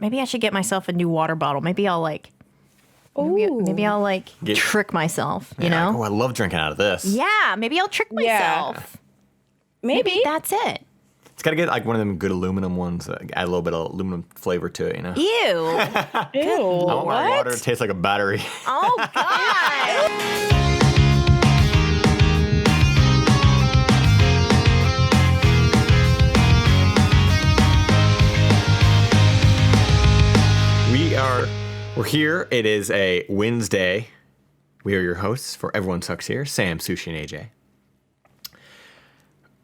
maybe I should get myself a new water bottle. Maybe I'll trick myself, you know? Oh, I love drinking out of this. Yeah, maybe I'll trick myself. Yeah. Maybe that's it. It's got to get like one of them good aluminum ones that add a little bit of aluminum flavor to it, you know? Ew. Ew. I want my water to taste like a battery. Oh, God. We're here. It is a Wednesday. We are your hosts for Everyone Sucks Here, Sam, Sushie, and AJ.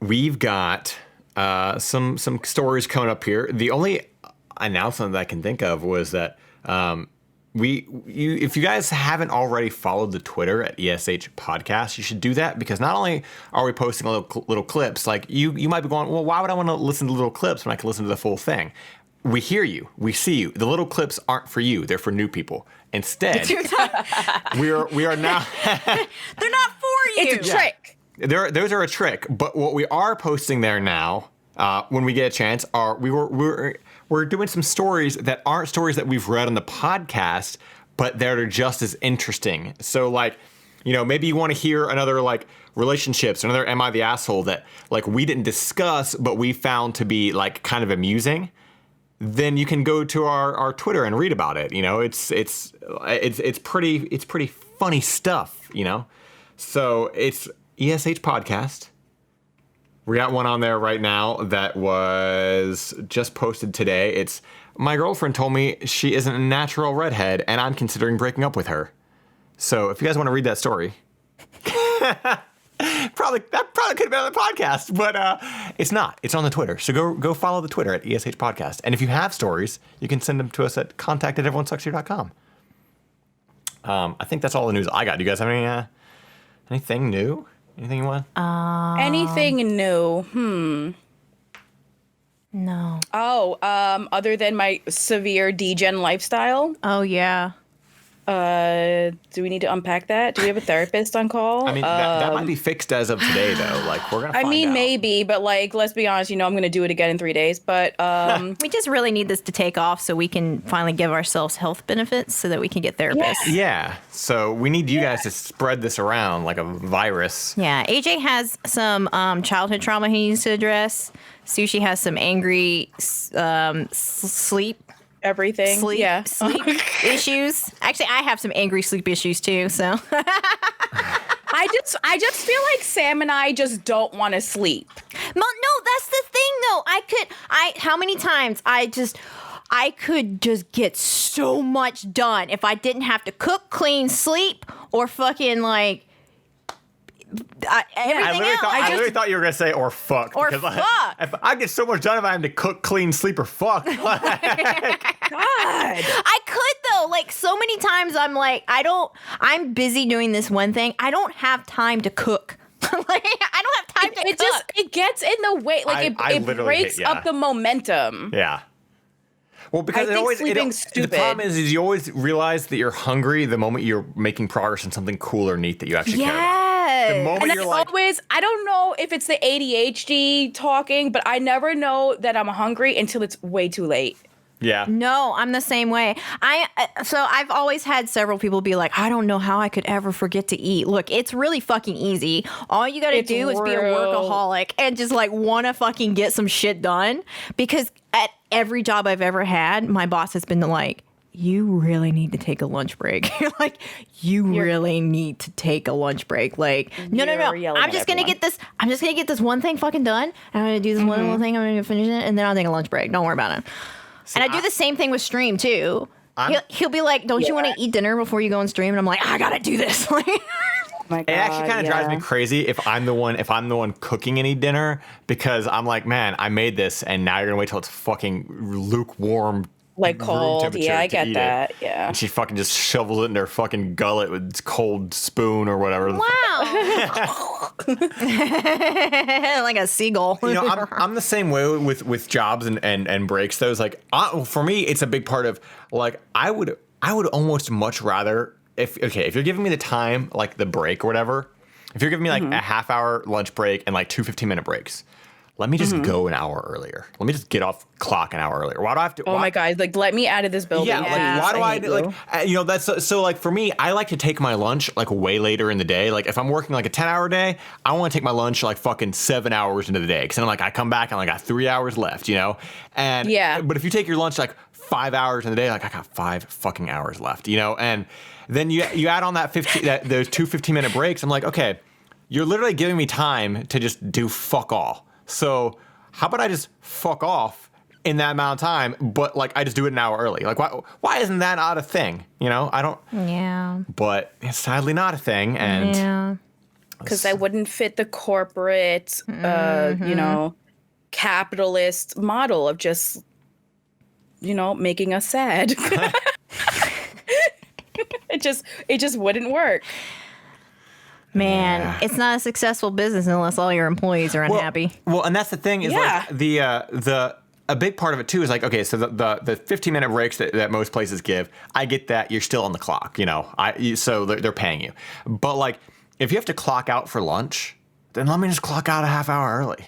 We've got some stories coming up here. The only announcement that I can think of was that if you guys haven't already followed the Twitter at ESH Podcast, you should do that, because not only are we posting little clips, like you might be going, well, why would I want to listen to little clips when I can listen to the full thing? We hear you. We see you. The little clips aren't for you. They're for new people. Instead, we are now. They're not for you. It's a trick. Those are a trick. But what we are posting there now, when we get a chance, are we're doing some stories that aren't stories that we've read on the podcast, but that are just as interesting. So, like, you know, maybe you want to hear another, like, relationships, another Am I the Asshole that, like, we didn't discuss, but we found to be, like, kind of amusing. Then you can go to our Twitter and read about it. You know, it's pretty funny stuff, you know? So it's ESH Podcast. We got one on there right now that was just posted today. It's, my girlfriend told me she isn't a natural redhead and I'm considering breaking up with her. So if you guys want to read that story, that probably could have been on the podcast, but it's not. It's on the Twitter. So go follow the Twitter at ESH Podcast. And if you have stories, you can send them to us at contact@everyonesuckshere.com. I think that's all the news I got. Do you guys have anything new? Anything you want? Anything new? No. Oh, other than my severe degen lifestyle? Oh, yeah. Do we need to unpack that? Do we have a therapist on call? I mean, that might be fixed as of today, though. Like, we're going to find out. Maybe, but, like, let's be honest, I'm going to do it again in 3 days. But we just really need this to take off so we can finally give ourselves health benefits so that we can get therapists. Yeah. So we need you guys to spread this around like a virus. Yeah. AJ has some childhood trauma he needs to address. Sushie has some angry sleep issues. Actually, I have some angry sleep issues too, so I just feel like Sam and I just don't want to sleep. No, that's the thing though. How many times I could just get so much done if I didn't have to cook, clean, sleep, or fucking like everything else. I literally thought you were going to say or fuck. Or because fuck. I get so much done if I have to cook, clean, sleep, or fuck. God. I could though. Like so many times I'm like, I'm busy doing this one thing. I don't have time to cook. Like I don't have time to cook. It gets in the way. Like it breaks up the momentum. Yeah. Well, because stupid. The problem is you always realize that you're hungry the moment you're making progress in something cool or neat that you actually care about. The moment you're like, always, I don't know if it's the ADHD talking, but I never know that I'm hungry until it's way too late. Yeah. No, I'm the same way. So I've always had several people be like, I don't know how I could ever forget to eat. Look, it's really fucking easy. All you got to do is be a workaholic and just like want to fucking get some shit done. Because at every job I've ever had, my boss has been like, you really need to take a lunch break. Like, you really need to take a lunch break. Like, no. I'm just going to get this one thing fucking done. And I'm going to do this one little thing. I'm going to finish it. And then I'll take a lunch break. Don't worry about it. And I do the same thing with stream too. He'll be like, "Don't you want to eat dinner before you go on stream?" And I'm like, "I gotta do this." My God, it actually kind of drives me crazy if I'm the one cooking any dinner, because I'm like, man, I made this, and now you're gonna wait till it's fucking lukewarm. Like cold, yeah, I get that, yeah. And she fucking just shovels it in her fucking gullet with this cold spoon or whatever. Wow. Like a seagull. You know, I'm the same way with jobs and breaks. Those like, for me, it's a big part of like, I would almost much rather if you're giving me the time, like the break or whatever, if you're giving me like a half-hour lunch break and like 2 15-minute breaks, let me just go an hour earlier. Let me just get off clock an hour earlier. Why do I have to? Oh my God! Like, let me out of this building. Yeah, like, why do I do, like, that's so like for me, I like to take my lunch like way later in the day. Like if I'm working like a 10-hour day, I want to take my lunch like fucking 7 hours into the day. Cause then I come back and I got 3 hours left, And but if you take your lunch like 5 hours in the day, like I got 5 fucking hours left, and then you add on those 2 15-minute breaks. I'm like, okay, you're literally giving me time to just do fuck all. So how about I just fuck off in that amount of time, but like I just do it an hour early? Like why isn't that not a thing? I don't. Yeah. But it's sadly not a thing, and because I wouldn't fit the corporate, capitalist model of just, making us sad. It just wouldn't work. Man, it's not a successful business unless all your employees are unhappy. Well, and that's the thing is like a big part of it too is like, okay, so the 15-minute breaks that most places give, I get that you're still on the clock, so they're paying you. But like if you have to clock out for lunch, then let me just clock out a half hour early.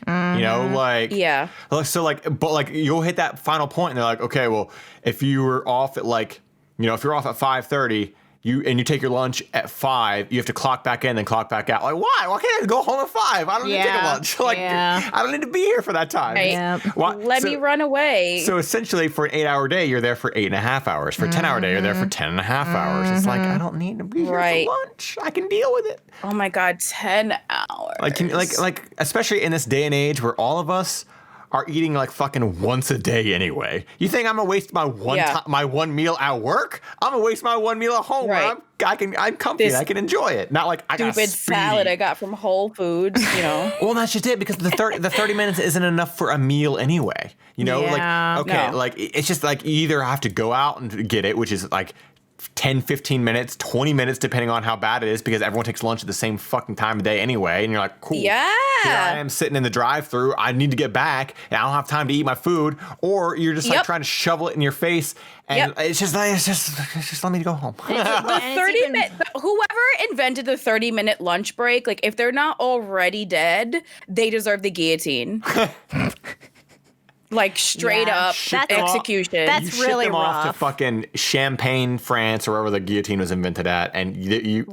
So like, but like you'll hit that final point and they're like, okay, well, if you were off at like, if you're off at 5:30, you take your lunch at 5, you have to clock back in, then clock back out. Like, why? Why can't I go home at 5? I don't need to take a lunch. Like, I don't need to be here for that time. Right. Yeah. Let me run away. So essentially, for an 8-hour day, you're there for 8.5 hours. For a 10-hour day, you're there for 10.5 hours. It's like, I don't need to be here for lunch. I can deal with it. Oh my God, 10 hours. Like, especially in this day and age where all of us are eating like fucking once a day anyway. You think I'm gonna waste my one meal at work? I'm gonna waste my one meal at home where I'm comfy and I can enjoy it. Not like I got stupid salad I got from Whole Foods, Well, that's just it, because the 30 minutes isn't enough for a meal anyway. Like it's just like you either have to go out and get it, which is like 10, 15 minutes, 20 minutes, depending on how bad it is, because everyone takes lunch at the same fucking time of day anyway. And you're like, cool. Yeah. Here I am sitting in the drive-thru. I need to get back and I don't have time to eat my food. Or you're just like trying to shovel it in your face. And it's just let me go home. Whoever invented the 30-minute lunch break, like if they're not already dead, they deserve the guillotine. Like straight up execution. That's really rough. Off to fucking Champagne, France, or wherever the guillotine was invented at, and they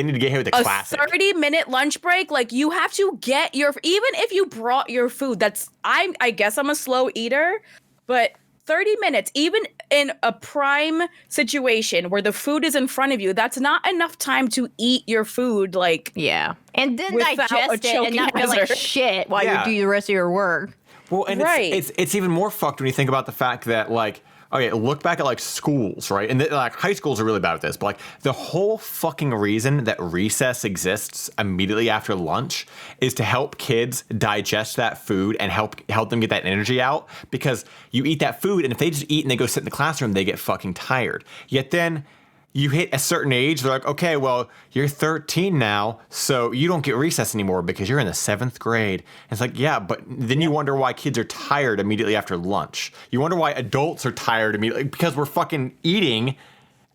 need to get here with a classic. 30-minute lunch break. Like you have to get even if you brought your food. I guess I'm a slow eater, but 30 minutes, even in a prime situation where the food is in front of you, that's not enough time to eat your food. Like and then digest it and not feel like shit while you do the rest of your work. Well, and it's even more fucked when you think about the fact that, like, okay, look back at, like, schools, right? And, like, high schools are really bad at this. But, like, the whole fucking reason that recess exists immediately after lunch is to help kids digest that food and help them get that energy out. Because you eat that food, and if they just eat and they go sit in the classroom, they get fucking tired. Yet then you hit a certain age, they're like, okay, well, you're 13 now, so you don't get recess anymore because you're in the 7th grade. And it's like, yeah, but then you wonder why kids are tired immediately after lunch. You wonder why adults are tired immediately, because we're fucking eating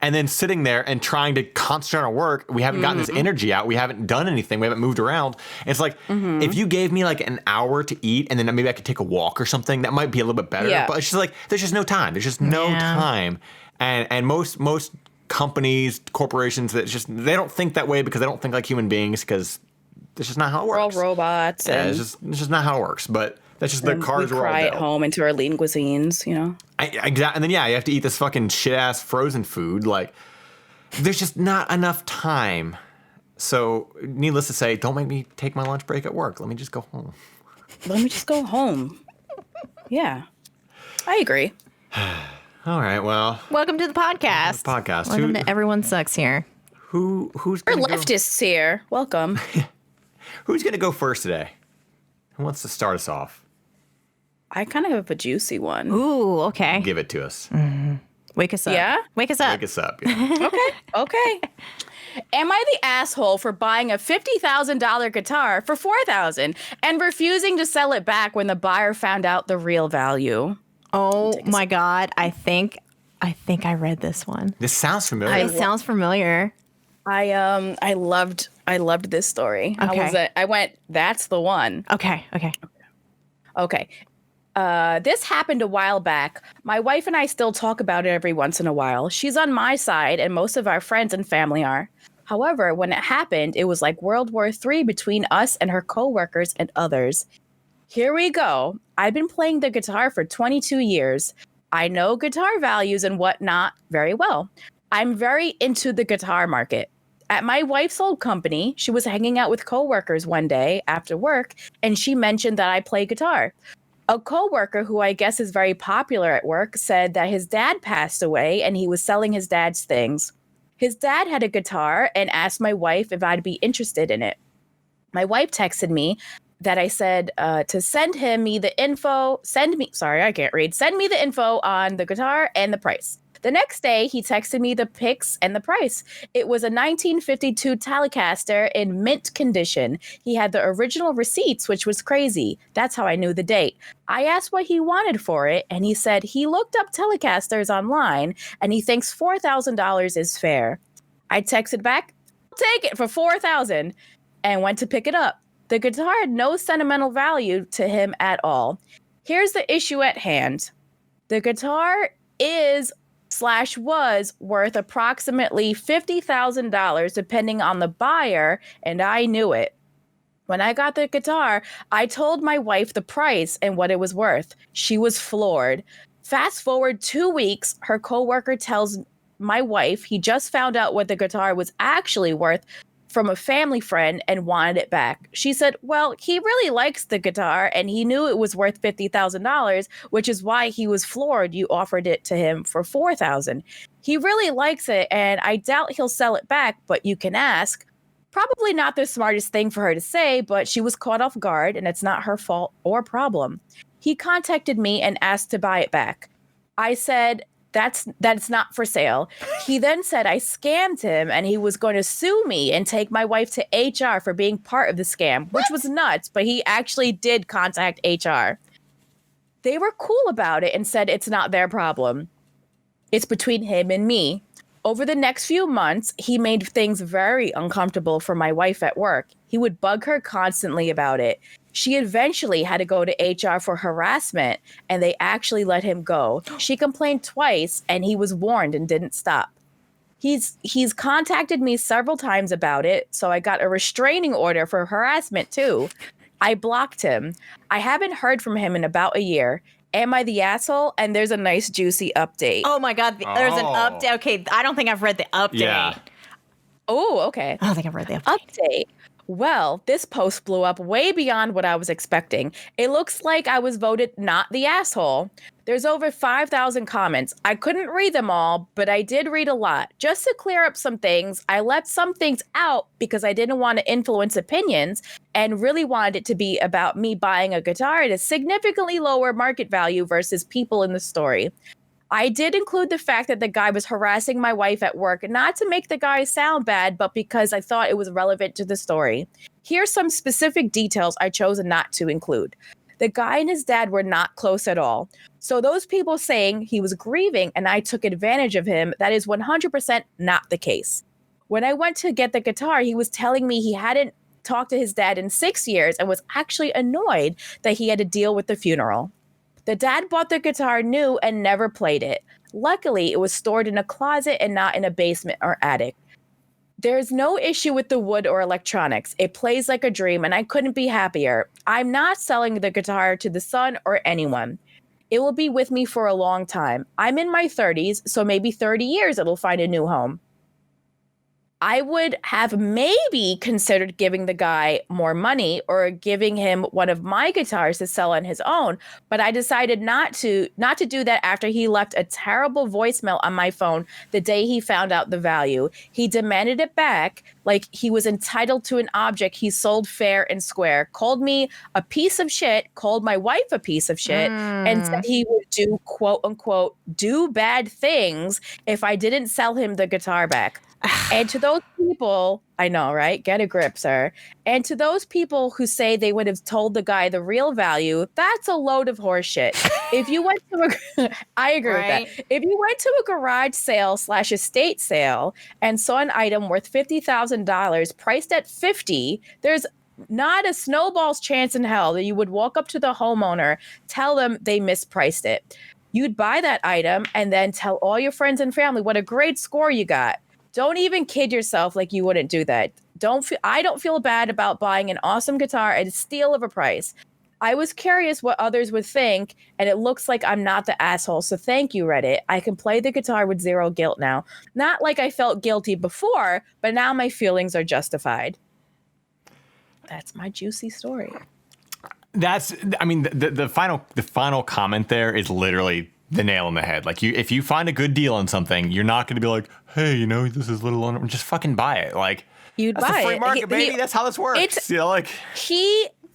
and then sitting there and trying to concentrate on our work. We haven't gotten this energy out. We haven't done anything. We haven't moved around. And it's like, if you gave me like an hour to eat and then maybe I could take a walk or something, that might be a little bit better. Yeah. But it's just like, there's just no time. There's just no time. And most companies, corporations, they don't think that way because they don't think like human beings, because that's just not how it works. We're all robots. Yeah, it's just not how it works. But that's just the cards we're all dealt. We cry at home into our lean cuisines, Exactly. And then you have to eat this fucking shit ass frozen food. Like, there's just not enough time. So, needless to say, don't make me take my lunch break at work. Let me just go home. Yeah, I agree. All right, well. Welcome to the podcast. Welcome to Everyone Sucks here. Who's We're leftists here. Welcome. Who's going to go first today? Who wants to start us off? I kind of have a juicy one. Ooh, okay. Give it to us. Mm-hmm. Wake us up. Yeah? Wake us up. Wake us up. Yeah. Okay. Am I the asshole for buying a $50,000 guitar for $4,000 and refusing to sell it back when the buyer found out the real value? Oh my God. I think I read this one. This sounds familiar. It sounds familiar. I loved this story. Okay. I went, that's the one. Okay. Okay. This happened a while back. My wife and I still talk about it every once in a while. She's on my side, and most of our friends and family are. However, when it happened, it was like World War III between us and her coworkers and others. Here we go. I've been playing the guitar for 22 years. I know guitar values and whatnot very well. I'm very into the guitar market. At my wife's old company, she was hanging out with coworkers one day after work, and she mentioned that I play guitar. A coworker who I guess is very popular at work said that his dad passed away and he was selling his dad's things. His dad had a guitar and asked my wife if I'd be interested in it. My wife texted me that I said to send me the info on the guitar and the price. The next day, he texted me the pics and the price. It was a 1952 Telecaster in mint condition. He had the original receipts, which was crazy. That's how I knew the date. I asked what he wanted for it, and he said he looked up Telecasters online, and he thinks $4,000 is fair. I texted back, "I'll take it for $4,000," and went to pick it up. The guitar had no sentimental value to him at all. Here's the issue at hand. The guitar was worth approximately $50,000 depending on the buyer, and I knew it. When I got the guitar, I told my wife the price and what it was worth. She was floored. Fast forward 2 weeks, her coworker tells my wife he just found out what the guitar was actually worth from a family friend and wanted it back. She said, well, he really likes the guitar and he knew it was worth $50,000, which is why he was floored you offered it to him for $4,000. He really likes it and I doubt he'll sell it back, but you can ask. Probably not the smartest thing for her to say, but she was caught off guard and it's not her fault or problem. He contacted me and asked to buy it back. I said, that's not for sale. He then said I scammed him and he was going to sue me and take my wife to HR for being part of the scam, which was nuts, but he actually did contact HR. They were cool about it and said it's not their problem. It's between him and me. Over the next few months, he made things very uncomfortable for my wife at work. He would bug her constantly about it. She eventually had to go to HR for harassment, and they actually let him go. She complained twice, and he was warned and didn't stop. He's contacted me several times about it, so I got a restraining order for harassment too. I blocked him. I haven't heard from him in about a year. Am I the asshole? And there's a nice juicy update. Oh my God, there's an update. Okay, I don't think I've read the update. Yeah. Oh, okay. I don't think I've read the update. Well, this post blew up way beyond what I was expecting. It looks like I was voted not the asshole. There's over 5,000 comments. I couldn't read them all, but I did read a lot. Just to clear up some things, I left some things out because I didn't want to influence opinions and really wanted it to be about me buying a guitar at a significantly lower market value versus people in the story. I did include the fact that the guy was harassing my wife at work, not to make the guy sound bad, but because I thought it was relevant to the story. Here's some specific details I chose not to include. The guy and his dad were not close at all. So those people saying he was grieving and I took advantage of him, that is 100% not the case. When I went to get the guitar, he was telling me he hadn't talked to his dad in 6 years and was actually annoyed that he had to deal with the funeral. The dad bought the guitar new and never played it. Luckily, it was stored in a closet and not in a basement or attic. There's no issue with the wood or electronics. It plays like a dream and I couldn't be happier. I'm not selling the guitar to the son or anyone. It will be with me for a long time. I'm in my 30s, so maybe 30 years it'll find a new home. I would have maybe considered giving the guy more money or giving him one of my guitars to sell on his own, but I decided not to do that after he left a terrible voicemail on my phone the day he found out the value. He demanded it back like he was entitled to an object he sold fair and square, called me a piece of shit, called my wife a piece of shit, and said he would do, quote unquote, do bad things if I didn't sell him the guitar back. And to those people, I know, right? Get a grip, sir. And to those people who say they would have told the guy the real value, that's a load of horse shit. If you went to I agree with that. If you went to a garage sale / estate sale and saw an item worth $50,000 priced at $50,000, there's not a snowball's chance in hell that you would walk up to the homeowner, tell them they mispriced it. You'd buy that item and then tell all your friends and family what a great score you got. Don't even kid yourself like you wouldn't do that. I don't feel bad about buying an awesome guitar at a steal of a price. I was curious what others would think, and it looks like I'm not the asshole. So thank you, Reddit. I can play the guitar with zero guilt now. Not like I felt guilty before, but now my feelings are justified. That's my juicy story. The final comment there is literally the nail on the head. Like, if you find a good deal on something, you're not going to be like, hey, this is a little under, just fucking buy it. Like, you'd that's buy the free it. market, baby. That's how this works.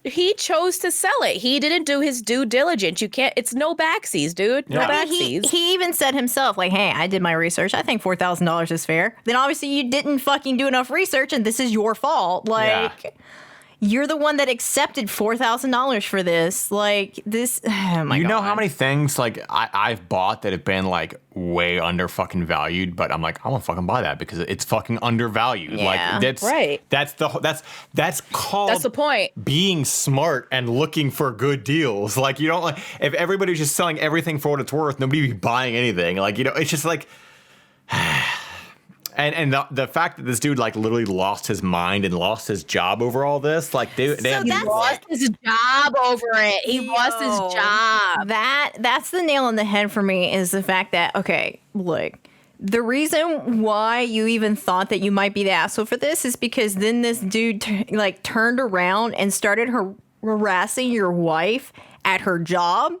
He chose to sell it. He didn't do his due diligence. It's no backsies, dude. No backsies. He even said himself, like, hey, I did my research. I think $4,000 is fair. Then obviously you didn't fucking do enough research, and this is your fault. Like, you're the one that accepted $4,000 for this. Like, this, oh my God. You know how many things, like, I've bought that have been, like, way under fucking valued, but I'm like, I won't fucking buy that because it's fucking undervalued. Yeah. Like, that's right. That's called That's the point. Being smart and looking for good deals. Like, you don't, like, if everybody's just selling everything for what it's worth, nobody would be buying anything. Like, it's just like, And the fact that this dude, like, literally lost his mind and lost his job over all this, like, he lost his job over it. He lost his job. That's the nail on the head for me, is the fact that, okay, look, the reason why you even thought that you might be the asshole for this is because then this dude turned around and started harassing your wife at her job.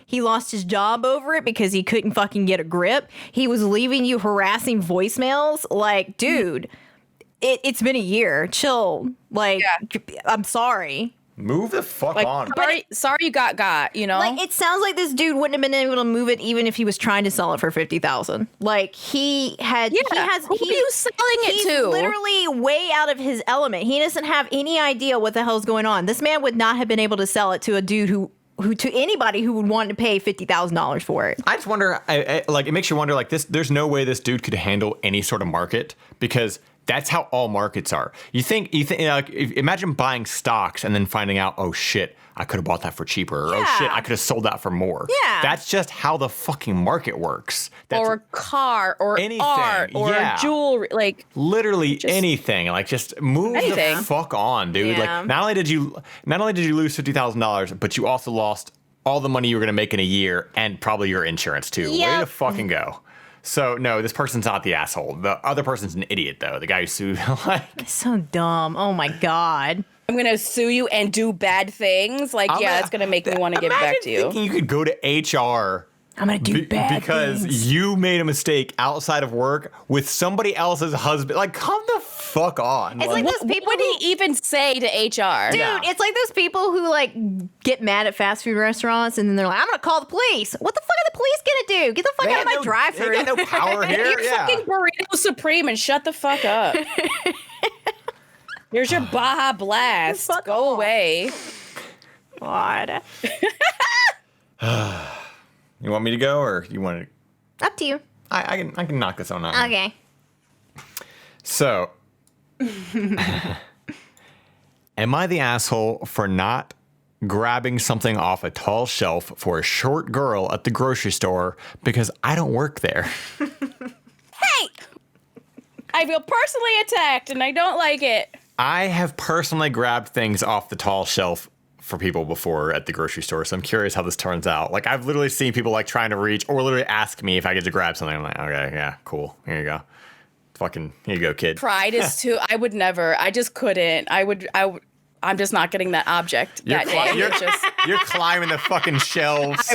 He lost his job over it because he couldn't fucking get a grip. He was leaving you harassing voicemails. Like, dude, it's been a year. Chill. Like, I'm sorry. Move the fuck on. Sorry you got, Like, it sounds like this dude wouldn't have been able to move it even if he was trying to sell it for $50,000. Like, who are you selling it to? He's literally way out of his element. He doesn't have any idea what the hell's going on. This man would not have been able to sell it to a dude who to anybody who would want to pay $50,000 for it. I just wonder, like, it makes you wonder, like, this. There's no way this dude could handle any sort of market, because that's how all markets are. You think, like, imagine buying stocks and then finding out, oh shit, I could have bought that for cheaper, or oh shit, I could have sold that for more. Yeah, that's just how the fucking market works. Or a car, or anything, art, or jewelry, like literally anything. Like, just move the fuck on, dude. Yeah. Like, not only did you lose $50,000, but you also lost all the money you were gonna make in a year, and probably your insurance too. Yep. Way to fucking go. So, no, this person's not the asshole. The other person's an idiot, though. The guy who sued. Like, so dumb. Oh, my God. I'm going to sue you and do bad things. Like, that's going to make me want to give it back to you. Thinking you could go to HR. I'm going to do bad because things. You made a mistake outside of work with somebody else's husband. Like, come the fuck on. It's like those people what would he even say to HR? Dude, it's like those people who, like, get mad at fast food restaurants and then they're like, I'm going to call the police. What the fuck are the police going to do? Get the fuck out of my drive-thru. They got no power here. You're fucking Burrito Supreme and shut the fuck up. Here's your Baja Blast. Go away. God. You want me to go, or you want to? Up to you. I can knock this one out. Okay. So, am I the asshole for not grabbing something off a tall shelf for a short girl at the grocery store because I don't work there? Hey! I feel personally attacked, and I don't like it. I have personally grabbed things off the tall shelf for people before at the grocery store, so I'm curious how this turns out. Like, I've literally seen people, like, trying to reach or literally ask me if I get to grab something. I'm like, okay, yeah, cool. Here you go. Fucking, here you go, kid. Pride is too. I would never. I just couldn't. I'm just not getting that object that day. You're climbing the fucking shelves,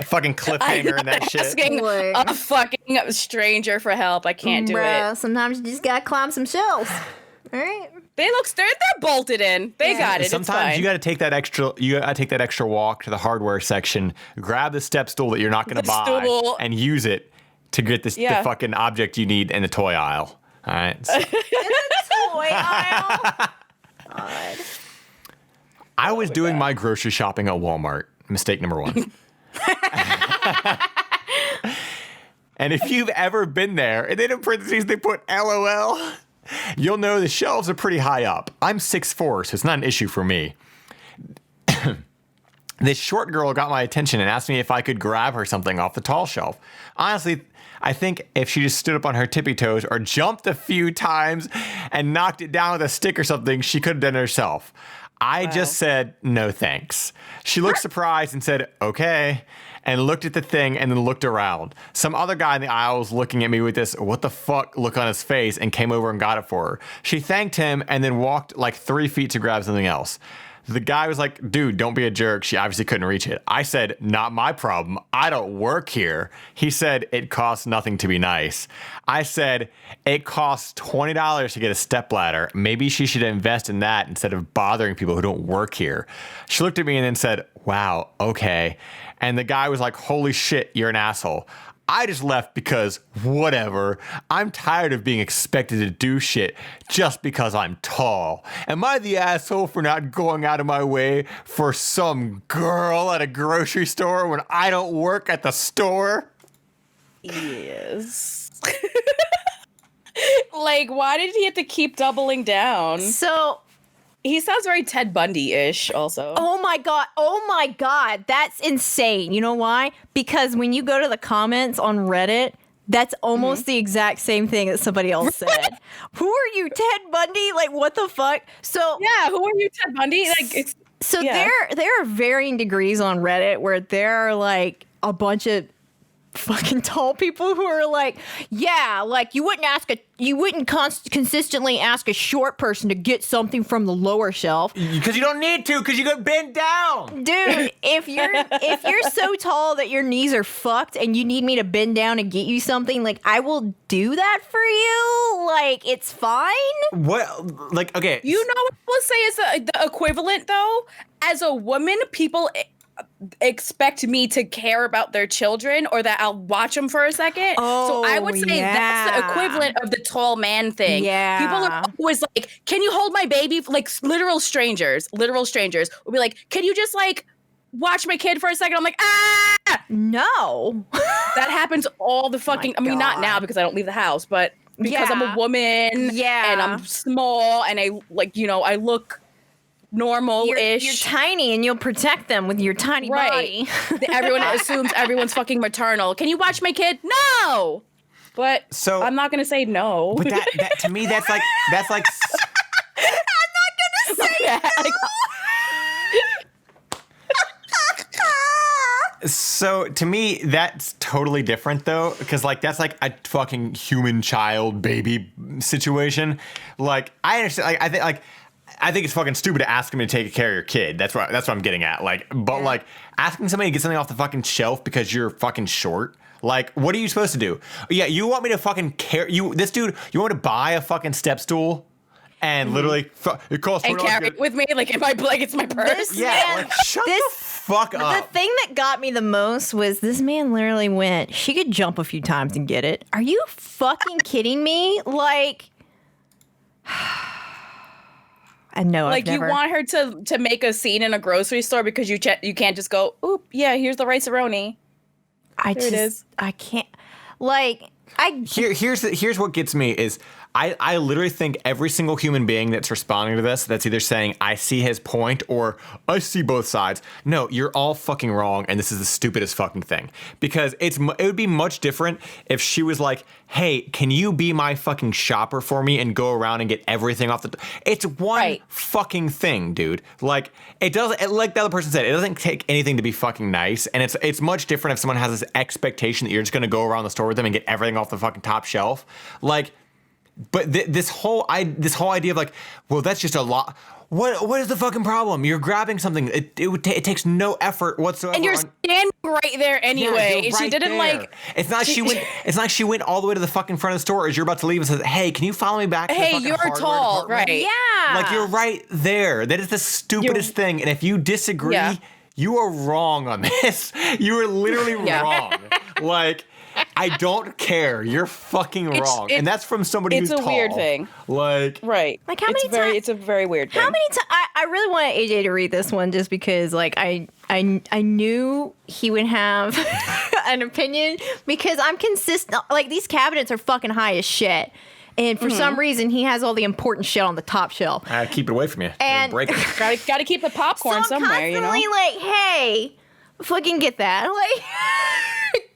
fucking cliffhanger and that shit. Asking a fucking stranger for help. I can't do it. Sometimes you just gotta climb some shelves. All right. They're bolted in. They got it. Sometimes you got to take that extra walk to the hardware section, grab the step stool that you're not going to buy, and use it to get the fucking object you need in the toy aisle. All right. In the toy aisle. God. I was doing my grocery shopping at Walmart. Mistake number 1. And if you've ever been there, and then in parentheses they put LOL. you'll know the shelves are pretty high up. I'm 6'4", so it's not an issue for me. This short girl got my attention and asked me if I could grab her something off the tall shelf. Honestly, I think if she just stood up on her tippy toes or jumped a few times and knocked it down with a stick or something, she could have done it herself. I just said, no thanks. She looked surprised and said, okay, and looked at the thing and then looked around. Some other guy in the aisle was looking at me with this what the fuck look on his face and came over and got it for her. She thanked him and then walked like 3 feet to grab something else. The guy was like, dude, don't be a jerk. She obviously couldn't reach it. I said, not my problem. I don't work here. He said, it costs nothing to be nice. I said, it costs $20 to get a stepladder. Maybe she should invest in that instead of bothering people who don't work here. She looked at me and then said, wow, okay. And the guy was like, holy shit, you're an asshole. I just left because whatever. I'm tired of being expected to do shit just because I'm tall. Am I the asshole for not going out of my way for some girl at a grocery store when I don't work at the store? Yes. Like, why did he have to keep doubling down? So he sounds very Ted Bundy-ish also. Oh my God. That's insane. You know why? Because when you go to the comments on Reddit, that's almost the exact same thing that somebody else said. Who are you, Ted Bundy? Like, what the fuck? So yeah, who are you, Ted Bundy? Like, it's there are varying degrees on Reddit where there are like a bunch of fucking tall people who are like, yeah, like you wouldn't consistently ask a short person to get something from the lower shelf because you don't need to, because you could bend down, dude. If you're so tall that your knees are fucked and you need me to bend down and get you something, like I will do that for you. Like it's fine. Well, like okay, you know what I will say is the equivalent though. As a woman, people expect me to care about their children or that I'll watch them for a second. So I would say that's the equivalent of the tall man thing. Yeah. People are always like, can you hold my baby? Like literal strangers will be like, can you just like watch my kid for a second? I'm like, ah! No. That happens all the fucking, I mean, not now because I don't leave the house, but because I'm a woman and I'm small and I like, you know, I look normal-ish. You're tiny and you'll protect them with your tiny body. Everyone assumes everyone's fucking maternal. Can you watch my kid? No! But so I'm not going to say no. But that to me, that's like... I'm not going to say no! So to me, that's totally different though, because like that's like a fucking human child baby situation. Like I understand. Like I think it's fucking stupid to ask him to take care of your kid. That's what I'm getting at. Like, but like asking somebody to get something off the fucking shelf because you're fucking short. Like, what are you supposed to do? Yeah, you want me to fucking carry you? This dude, you want me to buy a fucking step stool? And literally, it costs $20 and carry it with me like it's my purse. Like, shut the fuck up. The thing that got me the most was this man literally went, she could jump a few times and get it. Are you fucking kidding me? Like, I know. Like you want her to make a scene in a grocery store because you can't just go, oop, yeah, here's the rice-a-roni. I can't. Like, here's what gets me is I literally think every single human being that's responding to this, that's either saying, I see his point or I see both sides. No, you're all fucking wrong. And this is the stupidest fucking thing, because it would be much different if she was like, hey, can you be my fucking shopper for me and go around and get everything off the, it's one fucking thing, dude. Like it doesn't, like the other person said, it doesn't take anything to be fucking nice. And it's much different if someone has this expectation that you're just going to go around the store with them and get everything off the fucking top shelf. Like, but this whole idea of like, well, that's just a lot. What is the fucking problem? You're grabbing something. It takes no effort whatsoever. And you're standing right there anyway. Yeah, she didn't there. It's not she went. It's not she went all the way to the fucking front of the store as you're about to leave and says, "Hey, can you follow me back?" Hey, you're tall, right? Yeah. Like you're right there. That is the stupidest thing. And if you disagree, you are wrong on this. You are literally wrong. Like. I don't care. You're fucking wrong. And that's from somebody who's tall. It's a weird thing. Like how many times? It's a very weird thing. How many times? I really want AJ to read this one just because, like, I knew he would have an opinion because I'm consistent. Like, these cabinets are fucking high as shit. And for some reason, he has all the important shit on the top shelf. I keep it away from you. And break it. Gotta keep the popcorn so I'm somewhere, you know? constantly like, hey, fucking get that. Like,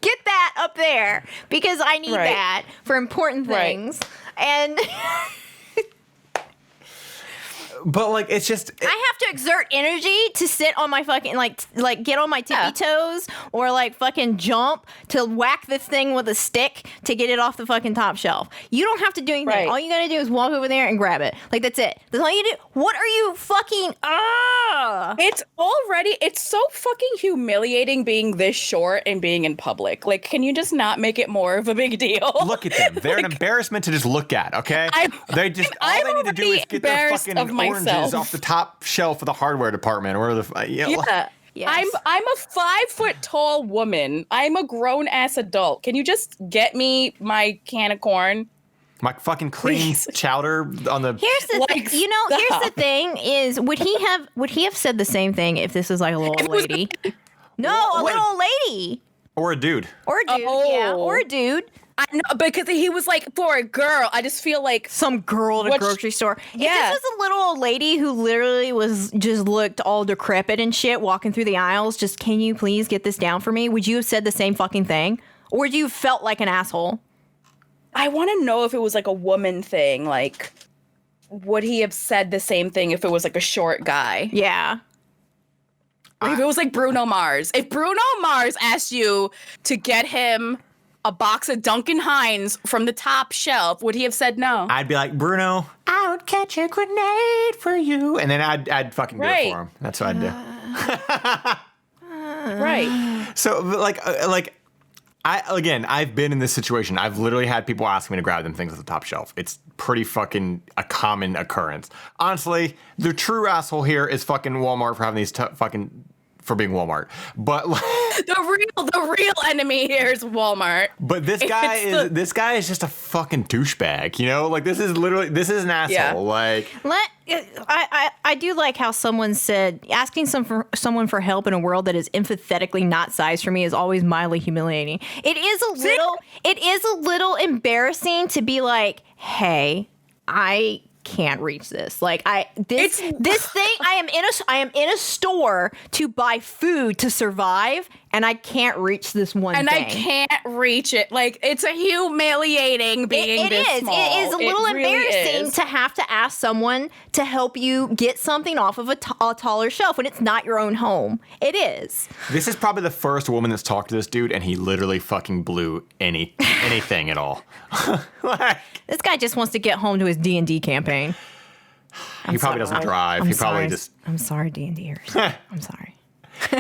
get that up there because I need that for important things. And but like, it's just I have to exert energy to sit on my fucking like get on my tippy toes or like fucking jump to whack this thing with a stick to get it off the fucking top shelf. You don't have to do anything. All you gotta do is walk over there and grab it. Like, that's it. That's all you do. What are you fucking It's so fucking humiliating being this short and being in public. Like, can you just not make it more of a big deal? Look at them. They're an embarrassment to just look at, okay? All they need to do is get their fucking oranges off the top shelf of the hardware department or the Yes. I'm a 5 foot tall woman. I'm a grown ass adult. Can you just get me my can of corn? My fucking cream chowder on the. Here's the thing. You know, here's the thing: is would he have said the same thing if this was like a little lady? No, a little lady. Or a dude. Or a dude. Yeah, or a dude. I know, because he was like, for a girl. I just feel like some girl at a grocery store. Yeah. If this was a little old lady who literally looked all decrepit and shit walking through the aisles, just, can you please get this down for me? Would you have said the same fucking thing? Or would you have felt like an asshole? I want to know if it was like a woman thing. Like, would he have said the same thing if it was like a short guy? Yeah. Like if it was like Bruno Mars. If Bruno Mars asked you to get him a box of Duncan Hines from the top shelf, would he have said no? I'd be like, Bruno, I would catch a grenade for you. And then I'd fucking do it for him. That's what I'd do. Right. So, I've been in this situation. I've literally had people ask me to grab them things at the top shelf. It's pretty fucking a common occurrence. Honestly, the true asshole here is fucking Walmart for having these for being Walmart. But the real enemy here is Walmart. But this guy is just a fucking douchebag, you know? Like, this is an asshole. Yeah. Like, I do like how someone said asking someone for help in a world that is empathetically not sized for me is always mildly humiliating. It is a little embarrassing to be like, hey, I can't reach this. Like, this thing, I am in a store to buy food to survive, and I can't reach this one thing. And I can't reach it. Like, it's a humiliating being this small. It is a little embarrassing to have to ask someone to help you get something off of a taller shelf when it's not your own home. It is. This is probably the first woman that's talked to this dude, and he literally fucking blew anything at all. This guy just wants to get home to his D&D campaign. He probably doesn't drive. I'm sorry, D&Ders. I'm sorry. So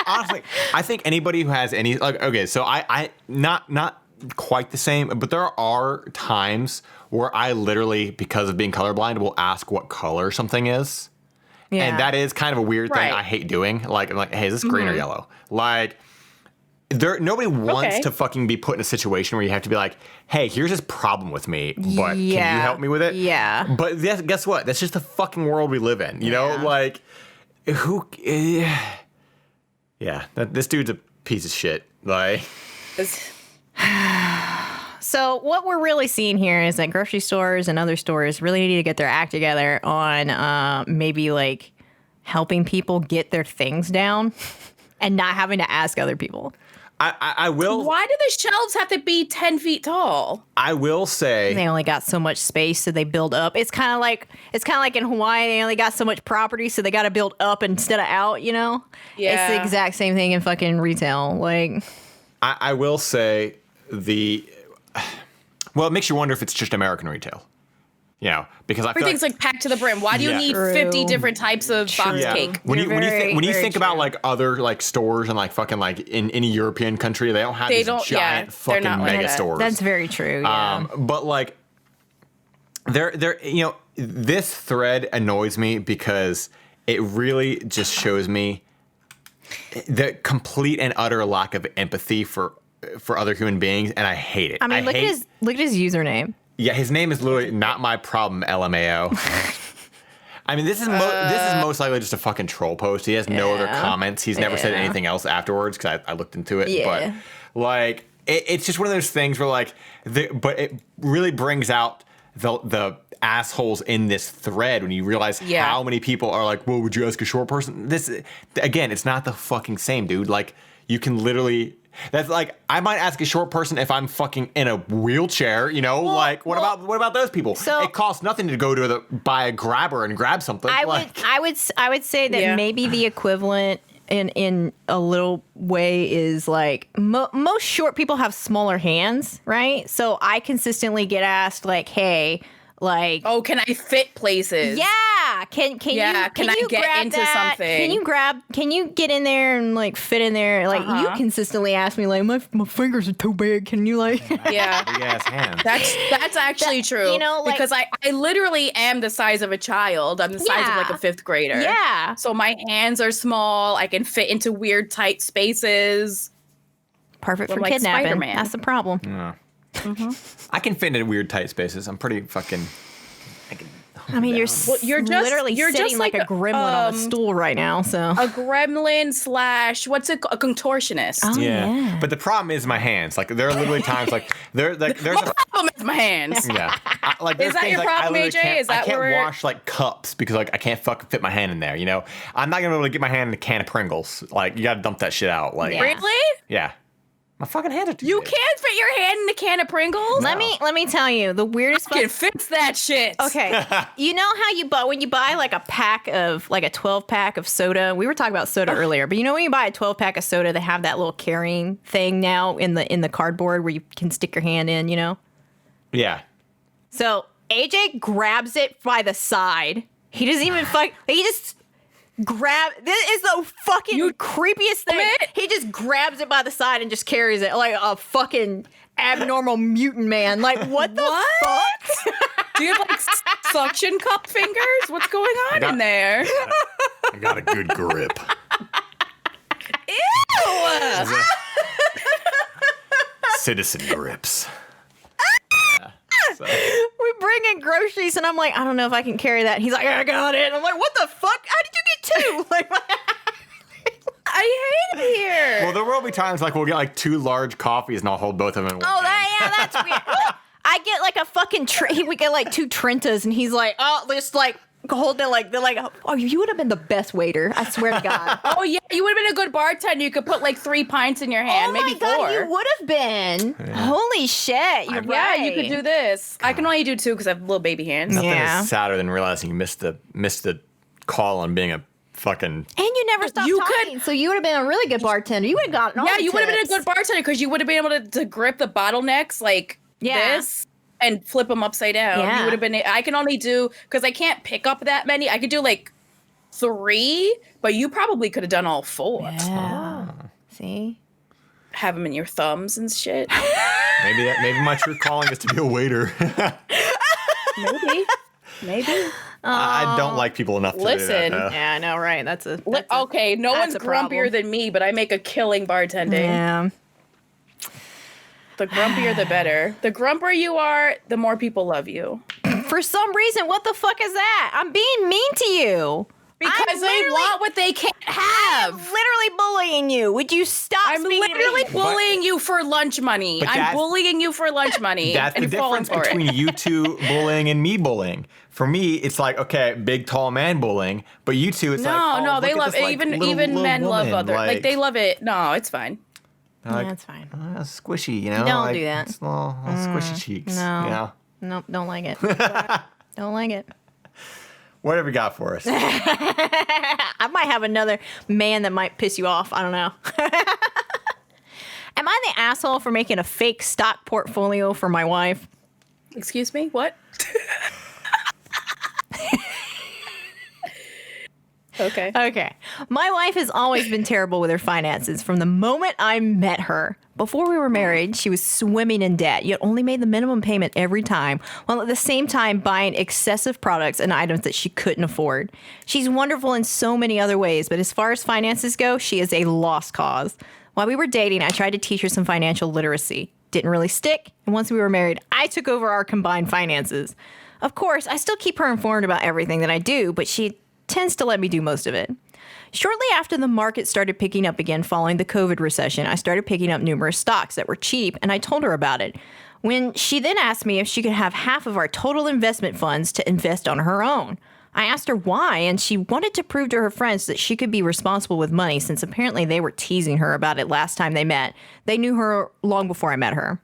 honestly, I think anybody who has any, like, okay, so I not quite the same, but there are times where I literally, because of being colorblind, will ask what color something is. Yeah. And that is kind of a weird thing I hate doing. Like, I'm like, hey, is this green or yellow? Like, nobody wants to fucking be put in a situation where you have to be like, hey, here's this problem with me, but can you help me with it? Yeah. But guess what? That's just the fucking world we live in. You know, like, this dude's a piece of shit. Like, so what we're really seeing here is that grocery stores and other stores really need to get their act together on maybe like helping people get their things down and not having to ask other people. I will. Why do the shelves have to be 10 feet tall? I will say they only got so much space, so they build up. It's kind of like in Hawaii, they only got so much property, so they got to build up instead of out. You know, it's the exact same thing in fucking retail. Like, I will say it makes you wonder if it's just American retail. You know, because everything's like packed to the brim. Why do you need 50 different types of box cake? When you think about like other like stores and like fucking like in any European country, they don't have these giant fucking mega stores. That's very true. Yeah. But like, they're you know, this thread annoys me because it really just shows me the complete and utter lack of empathy for other human beings, and I hate it. I mean, look at his username. Yeah, his name is literally not my problem, LMAO. I mean, this is most likely just a fucking troll post. He has no other comments. He's never said anything else afterwards because I looked into it. Yeah. But like, it's just one of those things where like, but it really brings out the assholes in this thread when you realize how many people are like, well, would you ask a short person? This, again, it's not the fucking same, dude. Like, you can literally, that's like, I might ask a short person if I'm fucking in a wheelchair, you know? What about those people? So, it costs nothing to go to buy a grabber and grab something. I would say that maybe the equivalent in a little way is like most short people have smaller hands, right? So I consistently get asked like, hey, like, oh, can I fit places? Yeah. Can you get into that? something? Can you get in there and like fit in there? Like you consistently ask me like, my fingers are too big. Can you like? Yeah. Big ass hands. That's actually true. You know, like, because I literally am the size of a child. I'm the size of like a 5th grader. Yeah. So my hands are small. I can fit into weird tight spaces. Perfect for like kidnapping. Spider-Man. That's the problem. Yeah. I can fit into weird tight spaces. I'm pretty fucking. I mean, you're literally sitting like a gremlin on a stool right now. So a gremlin / what's it? A contortionist. Oh, yeah. But the problem is my hands. Like there are literally times like there's my problem is my hands. Yeah. Like is that your problem, AJ? Is that I can't wash like cups because like I can't fucking fit my hand in there. You know, I'm not gonna be able to get my hand in a can of Pringles. Like you gotta dump that shit out. Like really? Yeah. My fucking hand are too You big. can't fit your hand in a can of Pringles? Let me tell you the weirdest. Can fix that shit. Okay, you know how when you buy like a pack of like a 12-pack of soda. We were talking about soda earlier, but you know when you buy a 12-pack of soda, they have that little carrying thing now in the cardboard where you can stick your hand in. You know. Yeah. So AJ grabs it by the side. He doesn't even He just. This is the fucking creepiest thing. He just grabs it by the side and just carries it like a fucking abnormal mutant man. Like, what the fuck? Do you have like suction cup fingers? What's going on in there? I got a good grip. Ew! Citizen grips. We bring in groceries and I'm like, I don't know if I can carry that. And he's like, I got it. And I'm like, what the fuck? How did you get 2? Like, I hate it here. Well, there will be times like we'll get like 2 large coffees and I'll hold both of them in one hand. that's weird. I get like a fucking we get like 2 Trentas and he's like, oh, just like hold it like they're like, oh, you would have been the best waiter. I swear to God. Oh yeah, you would have been a good bartender. You could put like 3 pints in your hand, maybe 4. God, you would have been. Yeah. Holy shit, you're right. Yeah, you could do this. God. I can only do 2 because I have little baby hands. Nothing is sadder than realizing you missed the call on being a fucking. And you never stopped talking, so you would have been a really good bartender. You would have gotten all the you would have been a tips. good bartender because you would have been able to grip the bottlenecks like this. And flip them upside down. Yeah. You would have been. I can only do because I can't pick up that many. I could do like 3, but you probably could have done all 4. Yeah. See, have them in your thumbs and shit. Maybe my true calling is to be a waiter. Maybe. I don't like people enough to do that. Yeah, I know, right? That's okay. No one's grumpier than me, but I make a killing bartending. Yeah. The grumpier, the better. The grumpier you are, the more people love you. For some reason, what the fuck is that? I'm being mean to you. Because they want what they can't have. I'm literally bullying you. Would you stop? I'm literally bullying you for lunch money. I'm bullying you for lunch money. That's the difference between you 2 bullying and me bullying. For me, it's like, okay, big tall man bullying, but you 2, it's no, they love it. Like, even little men woman, love other. Like they love it. No, it's fine. Like, that's fine. Squishy, you know? Don't do that. It's little squishy cheeks. No. You know? Nope, don't like it. Don't like it. What have we got for us? I might have another man that might piss you off. I don't know. Am I the asshole for making a fake stock portfolio for my wife? Excuse me? What? Okay. My wife has always been terrible with her finances from the moment I met her. Before we were married, she was swimming in debt, yet only made the minimum payment every time, while at the same time buying excessive products and items that she couldn't afford. She's wonderful in so many other ways, but as far as finances go, she is a lost cause. While we were dating, I tried to teach her some financial literacy. Didn't really stick, and once we were married, I took over our combined finances. Of course, I still keep her informed about everything that I do, but she tends to let me do most of it. Shortly after the market started picking up again following the COVID recession, I started picking up numerous stocks that were cheap, and I told her about it. When she then asked me if she could have half of our total investment funds to invest on her own. I asked her why, and she wanted to prove to her friends that she could be responsible with money since apparently they were teasing her about it last time they met. They knew her long before I met her.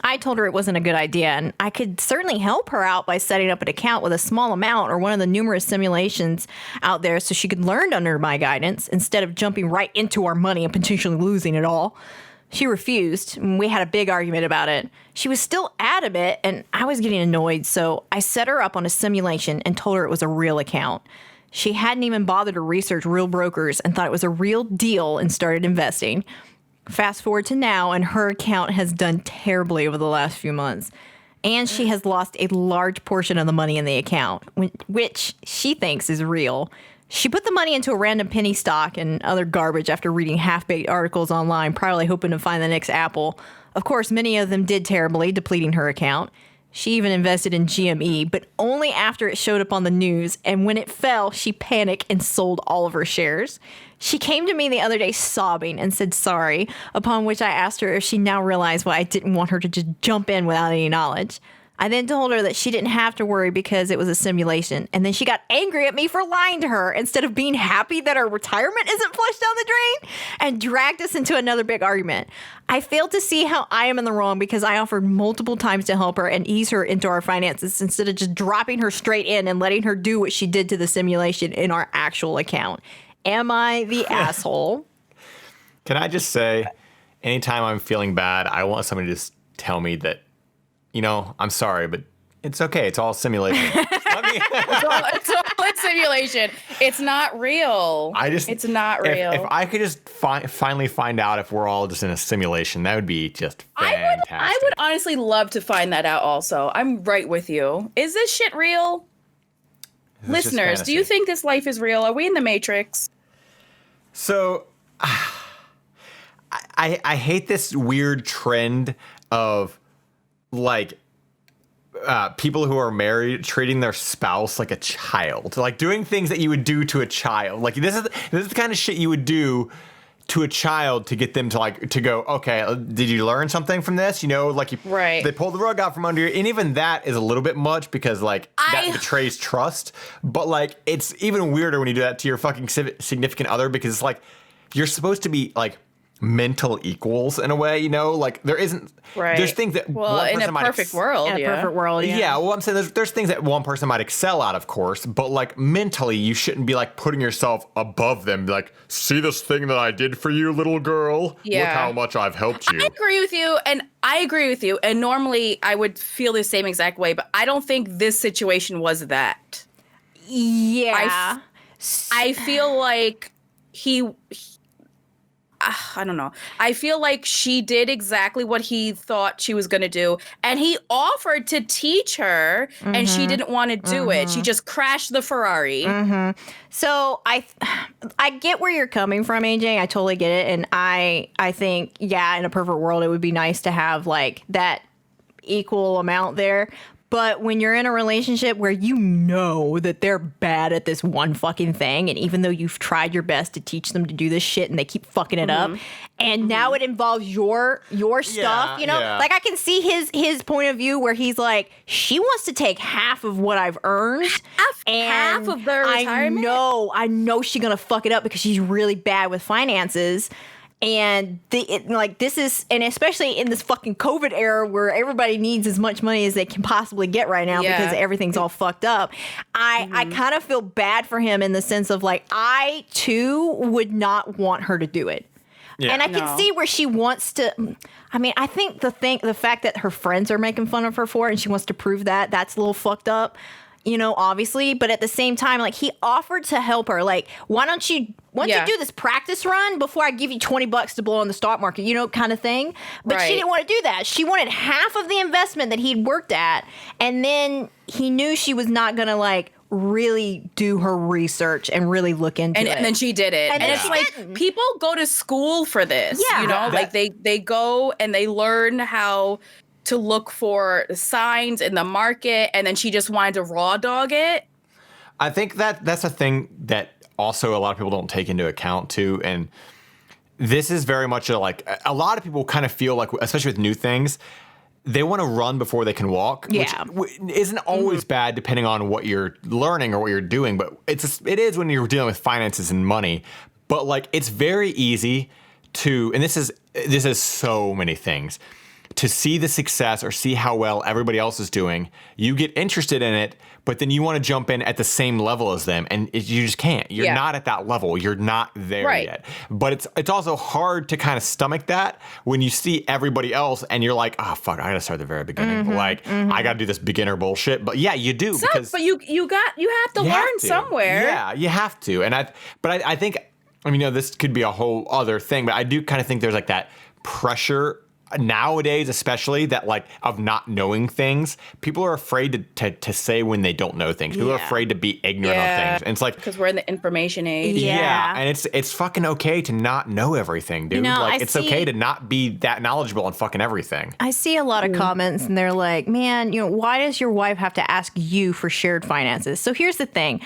I told her it wasn't a good idea, and I could certainly help her out by setting up an account with a small amount or one of the numerous simulations out there so she could learn under my guidance instead of jumping right into our money and potentially losing it all. She refused, and we had a big argument about it. She was still adamant, and I was getting annoyed, so I set her up on a simulation and told her it was a real account. She hadn't even bothered to research real brokers and thought it was a real deal and started investing. Fast forward to now, and her account has done terribly over the last few months. And she has lost a large portion of the money in the account, which she thinks is real. She put the money into a random penny stock and other garbage after reading half-baked articles online, probably hoping to find the next Apple. Of course, many of them did terribly, depleting her account. She even invested in GME, but only after it showed up on the news, and when it fell, she panicked and sold all of her shares. She came to me the other day sobbing and said sorry, upon which I asked her if she now realized why I didn't want her to just jump in without any knowledge. I then told her that she didn't have to worry because it was a simulation, and then she got angry at me for lying to her instead of being happy that her retirement isn't flushed down the drain, and dragged us into another big argument. I failed to see how I am in the wrong because I offered multiple times to help her and ease her into our finances instead of just dropping her straight in and letting her do what she did to the simulation in our actual account. Am I the asshole? Can I just say, anytime I'm feeling bad, I want somebody to just tell me that, I'm sorry, but it's okay. It's all simulation. It's all a simulation. It's not real. It's not real. If I could just finally find out if we're all just in a simulation, that would be just fantastic. I would honestly love to find that out also. I'm right with you. Is this shit real? Listeners, do you think this life is real? Are we in the Matrix? So, I hate this weird trend of people who are married treating their spouse like a child, like doing things that you would do to a child. Like this is the kind of shit you would do to a child to get them to go, okay, did you learn something from this? They pulled the rug out from under you. And even that is a little bit much because that betrays trust. But it's even weirder when you do that to your fucking significant other because it's you're supposed to be mental equals in a way, there isn't, there's things that one person in a perfect world, yeah. Well, I'm saying there's things that one person might excel at, of course, but mentally you shouldn't be putting yourself above them, see this thing that I did for you, little girl. Yeah. Look how much I've helped you. I agree with you, and normally I would feel the same exact way, but I don't think this situation was that. Yeah. I feel like I don't know. I feel like she did exactly what he thought she was going to do. And he offered to teach her and she didn't want to do it. She just crashed the Ferrari. So I get where you're coming from, AJ. I totally get it. And I think, in a perfect world, it would be nice to have that equal amount there. But when you're in a relationship where you know that they're bad at this one fucking thing, and even though you've tried your best to teach them to do this shit and they keep fucking it up, and now it involves your stuff, I can see his point of view where he's like, she wants to take half of what I've earned. Half of their retirement? I know she's going to fuck it up because she's really bad with finances. And this is, and especially in this fucking COVID era where everybody needs as much money as they can possibly get right now because everything's all fucked up. I kind of feel bad for him in the sense of I too would not want her to do it. Yeah. And I can see where she wants to. I mean, I think the fact that her friends are making fun of her for it and she wants to prove that's a little fucked up. Obviously, but at the same time, he offered to help her. Why don't you do this practice run before I give you $20 to blow on the stock market, kind of thing. But she didn't want to do that. She wanted half of the investment that he'd worked at. And then he knew she was not going to really do her research and really look into it. And then she did it. And it's people go to school for this, they go and they learn how to look for signs in the market, and then she just wanted to raw dog it. I think that's a thing that also a lot of people don't take into account too. And this is very much a lot of people kind of feel like, especially with new things, they want to run before they can walk, Yeah. which isn't always bad depending on what you're learning or what you're doing. But it is when you're dealing with finances and money. But like, it's very easy to, and this is so many things, to see the success or see how well everybody else is doing. You get interested in it, but then you want to jump in at the same level as them, and you just can't. You're not at that level. You're not there yet. But it's also hard to kind of stomach that when you see everybody else and you're like, oh fuck, I gotta start at the very beginning. I gotta do this beginner bullshit. But yeah, you do. But you have to learn somewhere. Yeah, you have to. And I think, I mean, this could be a whole other thing, but I do kind of think there's like that pressure nowadays, especially that like of not knowing things. People are afraid to say when they don't know things. People are afraid to be ignorant of things. And it's like, because we're in the information age. Yeah. And it's fucking okay to not know everything, dude. It's okay to not be that knowledgeable on fucking everything. I see a lot of comments and they're like, man, why does your wife have to ask you for shared finances? So here's the thing.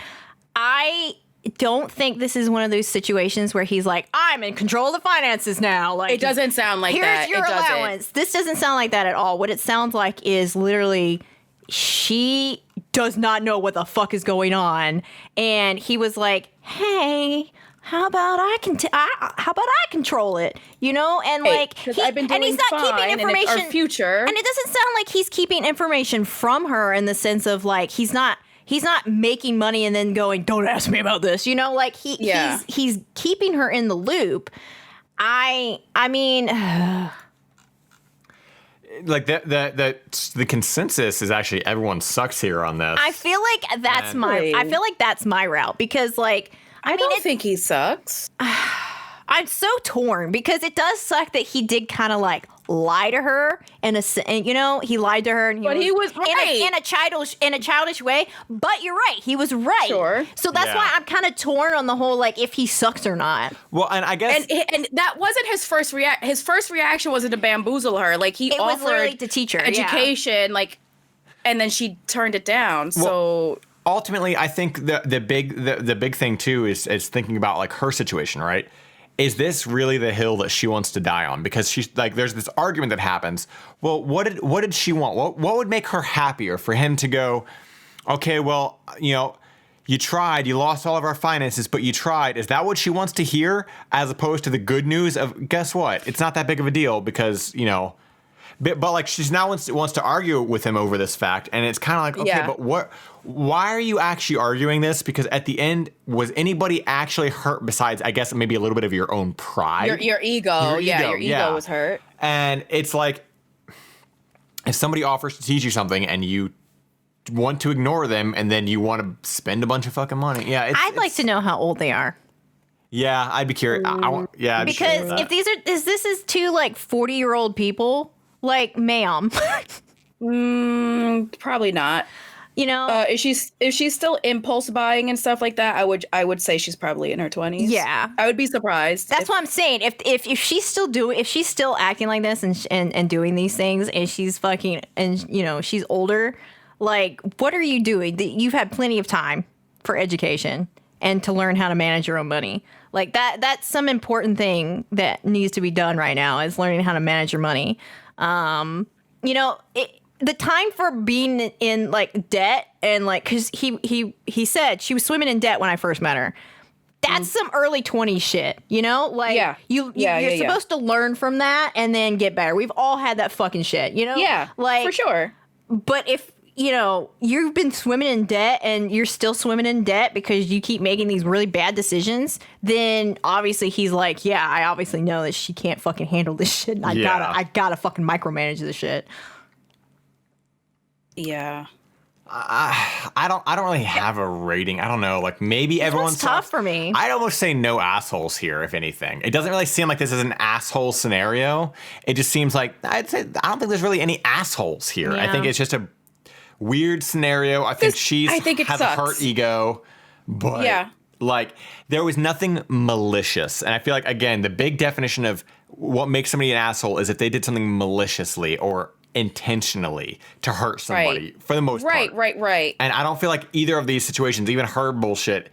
I don't think this is one of those situations where he's like, I'm in control of the finances now. Like, it doesn't sound like that. Here's your allowance. This doesn't sound like that at all. What it sounds like is literally she does not know what the fuck is going on, and he was like, hey, how about I control it? And like I've been doing and he's not fine, keeping information. And it's our future. And it doesn't sound like he's keeping information from her in the sense of like he's not making money and then going, don't ask me about this. He's keeping her in the loop. I mean, like the consensus is actually everyone sucks here on this. I feel like that's my route because like I don't think he sucks. I'm so torn because it does suck that he did kind of like lie to her he lied to her, and he was right in a childish way. But you're right, he was right. Sure. So that's why I'm kind of torn on the whole like if he sucks or not. Well, and I guess and that wasn't his first reaction. His first reaction wasn't to bamboozle her. Like it was literally to teach her education, like, and then she turned it down. So ultimately, I think the big thing too is thinking about like her situation, right? Is this really the hill that she wants to die on? Because she's like, there's this argument that happens. Well, what did she want? What would make her happier for him to go, okay, well, you tried, you lost all of our finances, but you tried. Is that what she wants to hear? As opposed to the good news of, guess what? It's not that big of a deal because, but like she's now wants to argue with him over this fact. And it's kind of like, okay, but why are you actually arguing this? Because at the end, was anybody actually hurt besides, I guess, maybe a little bit of your own pride? Your ego. Your ego was hurt. And it's like, if somebody offers to teach you something and you want to ignore them and then you want to spend a bunch of fucking money. Yeah. I'd like to know how old they are. Yeah, I'd be curious. Because if this is two like 40-year-old people, like, ma'am. Probably not. If she's still impulse buying and stuff like that, I would say she's probably in her 20s. Yeah, I would be surprised. That's what I'm saying. If she's still acting like this and doing these things, and she's fucking and she's older, like, what are you doing? You've had plenty of time for education and to learn how to manage your own money. Like that's some important thing that needs to be done right now is learning how to manage your money. The time for being in like debt and like, cause he said she was swimming in debt when I first met her. That's some early 20s shit, like you're supposed to learn from that and then get better. We've all had that fucking shit, Yeah, like for sure. But if you've been swimming in debt and you're still swimming in debt because you keep making these really bad decisions, then obviously he's like, yeah, I obviously know that she can't fucking handle this shit. And I gotta fucking micromanage this shit. Yeah. I don't really have a rating. I don't know. Like maybe everyone's tough for me. I'd almost say no assholes here, if anything. It doesn't really seem like this is an asshole scenario. It just seems like I don't think there's really any assholes here. Yeah. I think it's just a weird scenario. I think it has a hurt ego, but like there was nothing malicious. And I feel like again, the big definition of what makes somebody an asshole is if they did something maliciously or intentionally to hurt somebody for the most part. Right. And I don't feel like either of these situations, even her bullshit,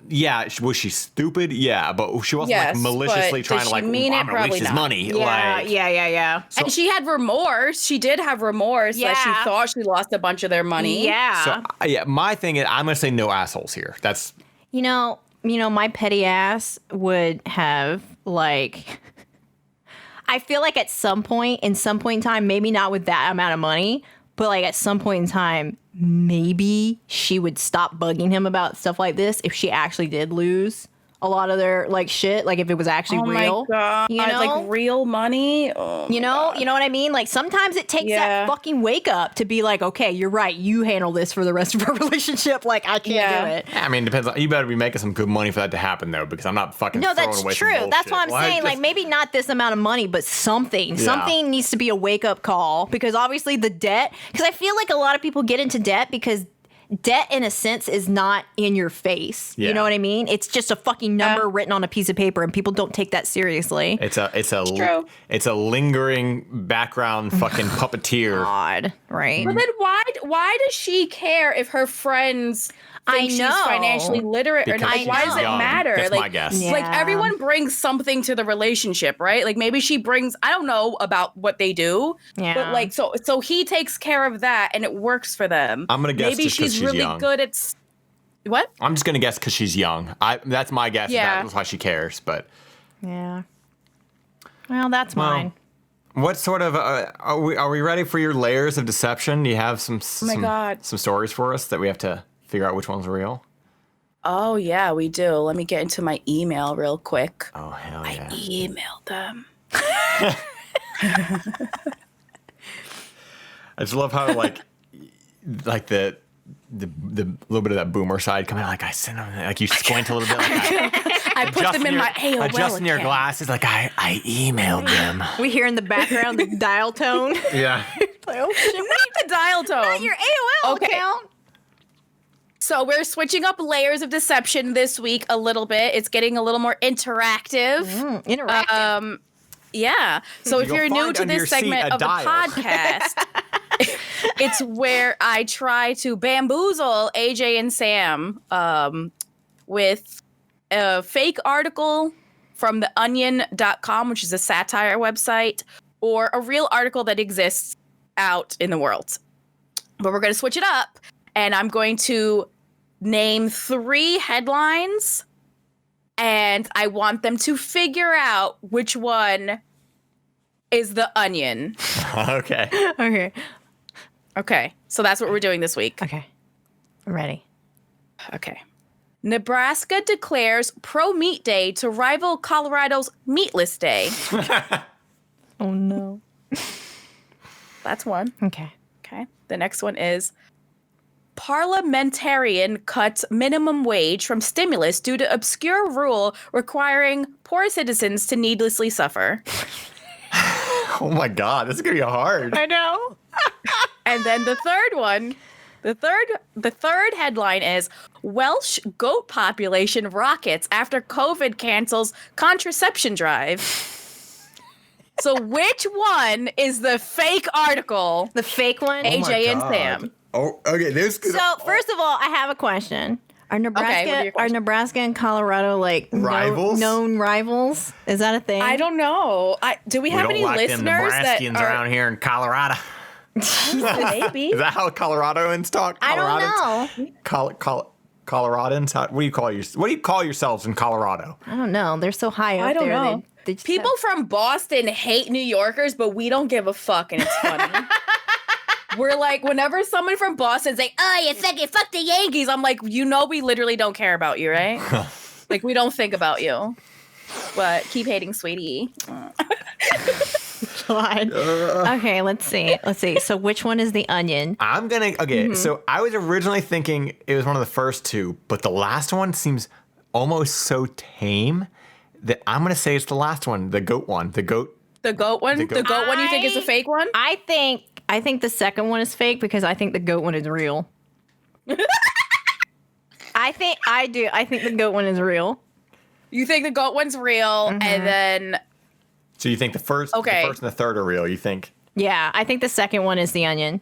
Yeah, was she stupid? Yeah, but she wasn't Yes, like maliciously but trying did to she like, mean I'm it? gonna Probably waste his not. money. Yeah, Like, yeah. And she had remorse. She did have remorse that she Yeah. thought she lost a bunch of their money. Yeah. So yeah, my thing is, I'm gonna say no assholes here. That's You know, my petty ass would have like. I feel like in some point in time, maybe not with that amount of money, but like at some point in time, maybe she would stop bugging him about stuff like this if she actually did lose a lot of their like shit. Like if it was actually real. My God. You know? Like real money. Oh You know what I mean? Like sometimes it takes that fucking wake up to be like, okay, you're right. You handle this for the rest of our relationship. Like I can't do it. I mean, depends. You better be making some good money for that to happen, though, because I'm not fucking. No, throwing that's away true. Some That's what I'm saying. Like maybe not this amount of money, but something. Yeah. Something needs to be a wake up call because obviously the debt. Because I feel like a lot of people get into debt because debt, in a sense, is not in your face. Yeah. You know what I mean? It's just a fucking number written on a piece of paper, and people don't take that seriously. It's true. a lingering background fucking puppeteer. God, right? But then why does she care if her friends think she's know. financially literate or Because not? Like, why she's does it young. matter? That's like, my guess. Yeah. Like everyone brings something to the relationship, right? Like maybe she brings, I don't know about what they do, Yeah. but like so he takes care of that and it works for them. I'm gonna guess maybe just 'cause she's she's really young. good at what? I'm just gonna guess because she's young. That's my guess. Yeah. That's why she cares. But Yeah. Well, that's mine. what sort of are we ready for your layers of deception? Do you have some God. some stories for us that we have to figure out which ones are real? Oh yeah, we do. Let me get into my email real quick. Oh hell yeah! Emailed them. I just love how like the little bit of that boomer side coming out. Like I sent them, like you squint a little bit. Like I put them in my AOL adjusting your account. glasses. Like I emailed them. We hear in the background the dial tone. Yeah. Like, oh shit, Not the dial tone. not your AOL Okay. account. So we're switching up layers of deception this week a little bit. It's getting a little more interactive. Interactive. Yeah. So if You'll you're new find to under your this segment seat a of the dial. podcast, it's where I try to bamboozle AJ and Sam with a fake article from theonion.com, which is a satire website, or a real article that exists out in the world. But we're going to switch it up, and I'm going to name 3 headlines, and I want them to figure out which one is the Onion. Okay. Okay. Okay, so that's what we're doing this week. Okay. I'm ready. Okay. Nebraska declares pro-meat day to rival Colorado's meatless day. Oh no. That's one. Okay. Okay. The next one is parliamentarian cuts minimum wage from stimulus due to obscure rule requiring poor citizens to needlessly suffer. Oh my God, this is gonna be hard. I know. And then the third one, the third headline is Welsh goat population rockets after COVID cancels contraception drive. So which one is the fake article? The fake one. AJ and Sam. Oh, okay. So first of all, I have a question. Are Nebraska what are your questions? Nebraska and Colorado like Rivals? known rivals? Is that a thing? I don't know. Do we have any listeners that are around here in Colorado. maybe? Is that how Coloradoans talk? I don't know. Coloradans? What do you call yourselves in Colorado? I don't know. They're so high up I don't there. know. They just People from Boston hate New Yorkers, but we don't give a fuck, and it's funny. We're like, whenever someone from Boston's like, oh, you fuck the Yankees, I'm like, you know, we literally don't care about you, right? Like, we don't think about you. But keep hating, sweetie. God. Okay, let's see. So which one is the Onion? I'm gonna So I was originally thinking it was one of the first 2, but the last one seems almost so tame that I'm gonna say it's the last one, the goat one, the goat. The goat one? The goat one you think is a fake one? I think the second one is fake because I think the goat one is real. I think the goat one is real. You think the goat one's real, and then So you think the first and the third are real? You think Yeah, I think the second one is the Onion.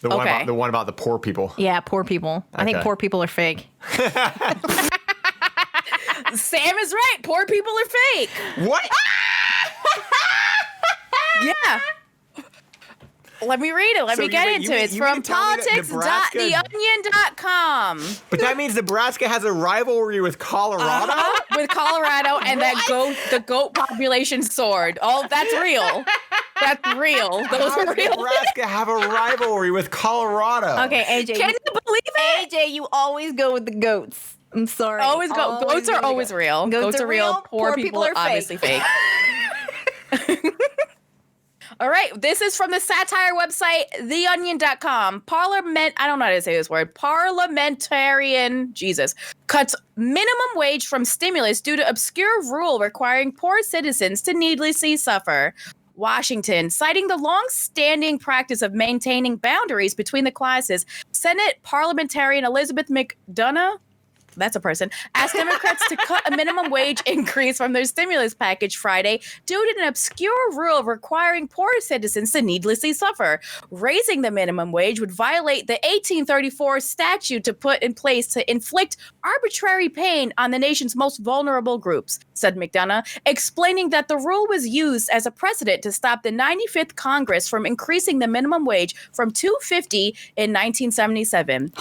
the one about the poor people? Yeah, poor people. I think Okay. poor people are fake. Sam is right. Poor people are fake. What? Yeah. Let me read it. Let me get into it. It's from politics.theonion.com. But that means Nebraska has a rivalry with Colorado? With Colorado, and that the goat population soared. Oh, that's real. That's real. Those How are does real. Nebraska have a rivalry with Colorado? Okay, AJ. Can you believe it? AJ, you always go with the goats. I'm sorry. Always go. Goats are always real. Goats are real. Poor people are obviously fake. All right, this is from the satire website, theonion.com. I don't know how to say this word. Parliamentarian, cuts minimum wage from stimulus due to obscure rule requiring poor citizens to needlessly suffer. Washington, citing the long-standing practice of maintaining boundaries between the classes, Senate parliamentarian Elizabeth McDonough, that's a person, asked Democrats to cut a minimum wage increase from their stimulus package Friday due to an obscure rule requiring poor citizens to needlessly suffer. Raising the minimum wage would violate the 1834 statute to put in place to inflict arbitrary pain on the nation's most vulnerable groups, said McDonough, explaining that the rule was used as a precedent to stop the 95th Congress from increasing the minimum wage from $2.50 in 1977.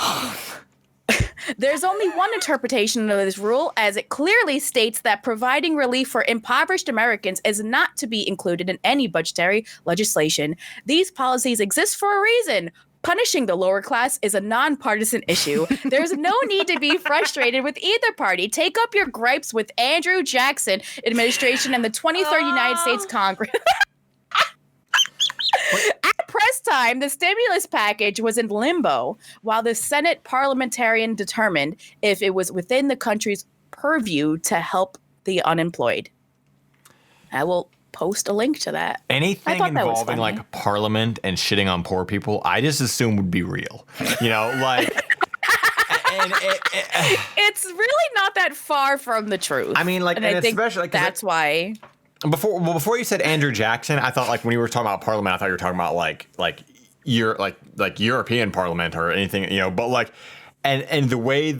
There's only one interpretation of this rule, as it clearly states that providing relief for impoverished Americans is not to be included in any budgetary legislation. These policies exist for a reason. Punishing the lower class is a nonpartisan issue. There's no need to be frustrated with either party. Take up your gripes with Andrew Jackson administration and the 23rd United States Congress. At press time, the stimulus package was in limbo while the Senate parliamentarian determined if it was within the country's purview to help the unemployed. I will post a link to that. Anything involving like parliament and shitting on poor people, I just assume would be real. You know, like... it's really not that far from the truth. I mean, like, and I think especially like, that's why... Before you said Andrew Jackson, I thought like when you were talking about Parliament, I thought you were talking about like European Parliament or anything, you know. But like, and the way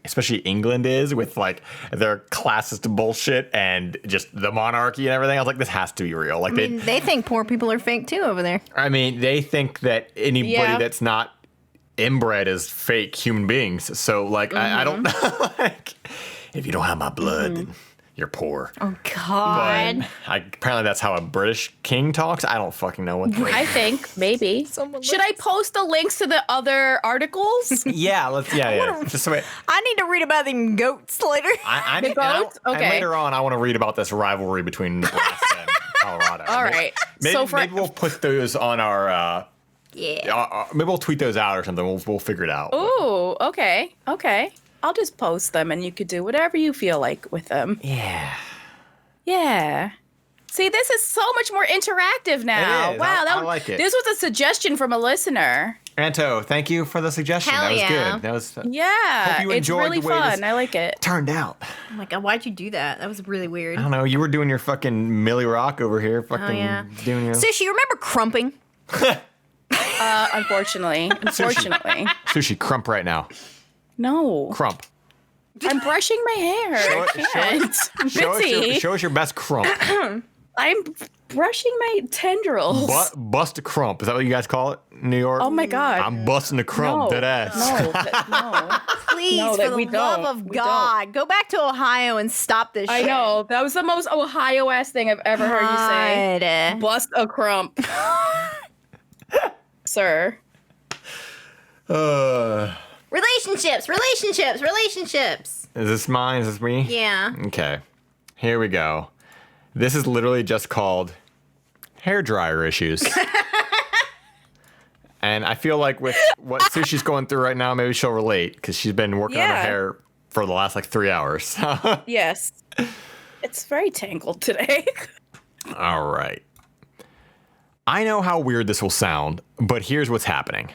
especially England is with like their classist bullshit and just the monarchy and everything. I was like, this has to be real. Like they think poor people are fake too over there. I mean, they think that anybody that's not inbred is fake human beings. So like, I don't know. Like, if you don't have my blood. Then you're poor. Oh, God. Apparently that's how a British king talks. I don't fucking know what. I think maybe. Should I post the links to the other articles? Yeah, let's. Yeah. Just wait. I need to read about them goats later. The goats? Okay. And later on, I want to read about this rivalry between Nebraska and Colorado. All right. Maybe we'll put those on our. Maybe we'll tweet those out or something. We'll figure it out. Ooh. Okay. I'll just post them and you could do whatever you feel like with them. Yeah. See, this is so much more interactive now. It is. Wow, I like it. This was a suggestion from a listener. Anto, thank you for the suggestion. Hell that was yeah. good. That was Yeah, hope you it's enjoyed really the way fun. this I like it. turned out. Oh my God, why'd you do that? That was really weird. I don't know. You were doing your fucking Millie Rock over here. Fucking doing your... Sushi, you remember crumping? Unfortunately. Sushi, crump right now. No. Crump. I'm brushing my hair. I can't. Show us your best crump. I'm brushing my tendrils. Bust a crump. Is that what you guys call it in New York? Oh my God. I'm busting a crump, dead ass. No. Please, No, for the we love don't. of We God, go back to Ohio and stop this shit. I know. That was the most Ohio-ass thing I've ever heard you say. God. Bust a crump. Sir. Relationships. Is this mine? Is this me? Yeah. Okay. Here we go. This is literally just called Hairdryer Issues. And I feel like with what Sushi's going through right now, maybe she'll relate because she's been working on her hair for the last like 3 hours. Yes. It's very tangled today. All right. I know how weird this will sound, but here's what's happening.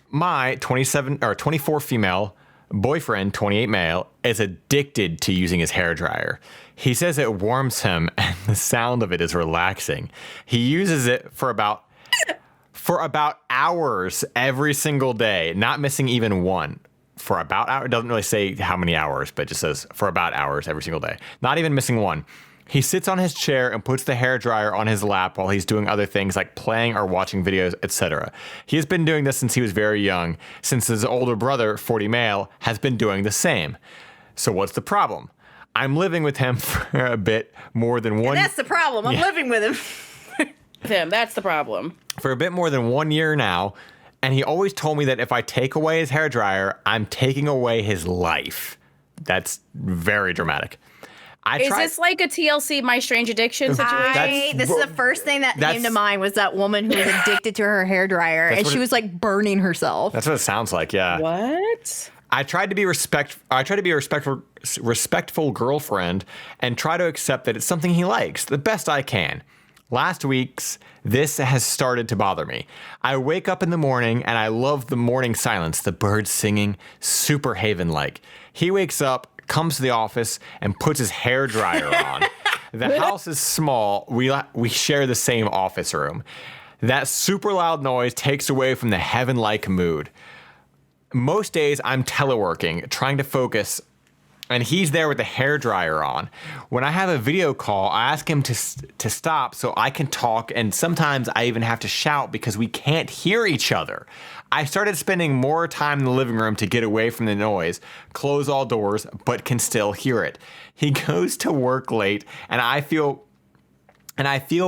My 24 female boyfriend, 28 male, is addicted to using his hairdryer. He says it warms him and the sound of it is relaxing. He uses it for about hours every single day, not missing even one. for about hours. It doesn't really say how many hours, but it just says for about hours every single day. Not even missing one. He sits on his chair and puts the hairdryer on his lap while he's doing other things like playing or watching videos, etc. He has been doing this since he was very young, since his older brother, 40 male, has been doing the same. So what's the problem? I'm living with him for a bit more than one... That's the problem. I'm living with him. That's the problem. For a bit more than 1 year now, and he always told me that if I take away his hairdryer, I'm taking away his life. That's very dramatic. Is this like a TLC My Strange Addiction situation? This is the first thing that came to mind was that woman who was addicted to her hairdryer, and she was like burning herself. That's what it sounds like, yeah. What? I tried to be a respectful girlfriend and try to accept that it's something he likes the best I can. Last week's, this has started to bother me. I wake up in the morning and I love the morning silence, the birds singing, super Haven-like. He wakes up, comes to the office, and puts his hairdryer on. The house is small. We share the same office room. That super loud noise takes away from the heaven-like mood. Most days I'm teleworking, trying to focus, and he's there with the hairdryer on. When I have a video call, I ask him to stop so I can talk, and sometimes I even have to shout because we can't hear each other. I started spending more time in the living room to get away from the noise, close all doors, but can still hear it. He goes to work late, and I feel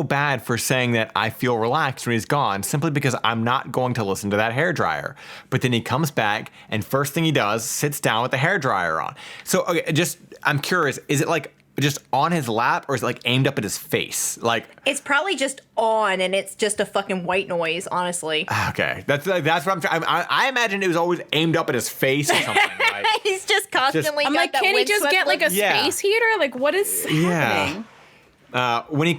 bad for saying that I feel relaxed when he's gone, simply because I'm not going to listen to that hairdryer. But then he comes back, and first thing he does, sits down with the hairdryer on. So, okay, I'm curious, is it like just on his lap, or is it like aimed up at his face? Like, it's probably just on, and it's just a fucking white noise, honestly. Okay, that's what I'm trying. I imagine it was always aimed up at his face or something. Like, he's just constantly. I'm like, can he just get like a space heater? Like, what is happening? When he,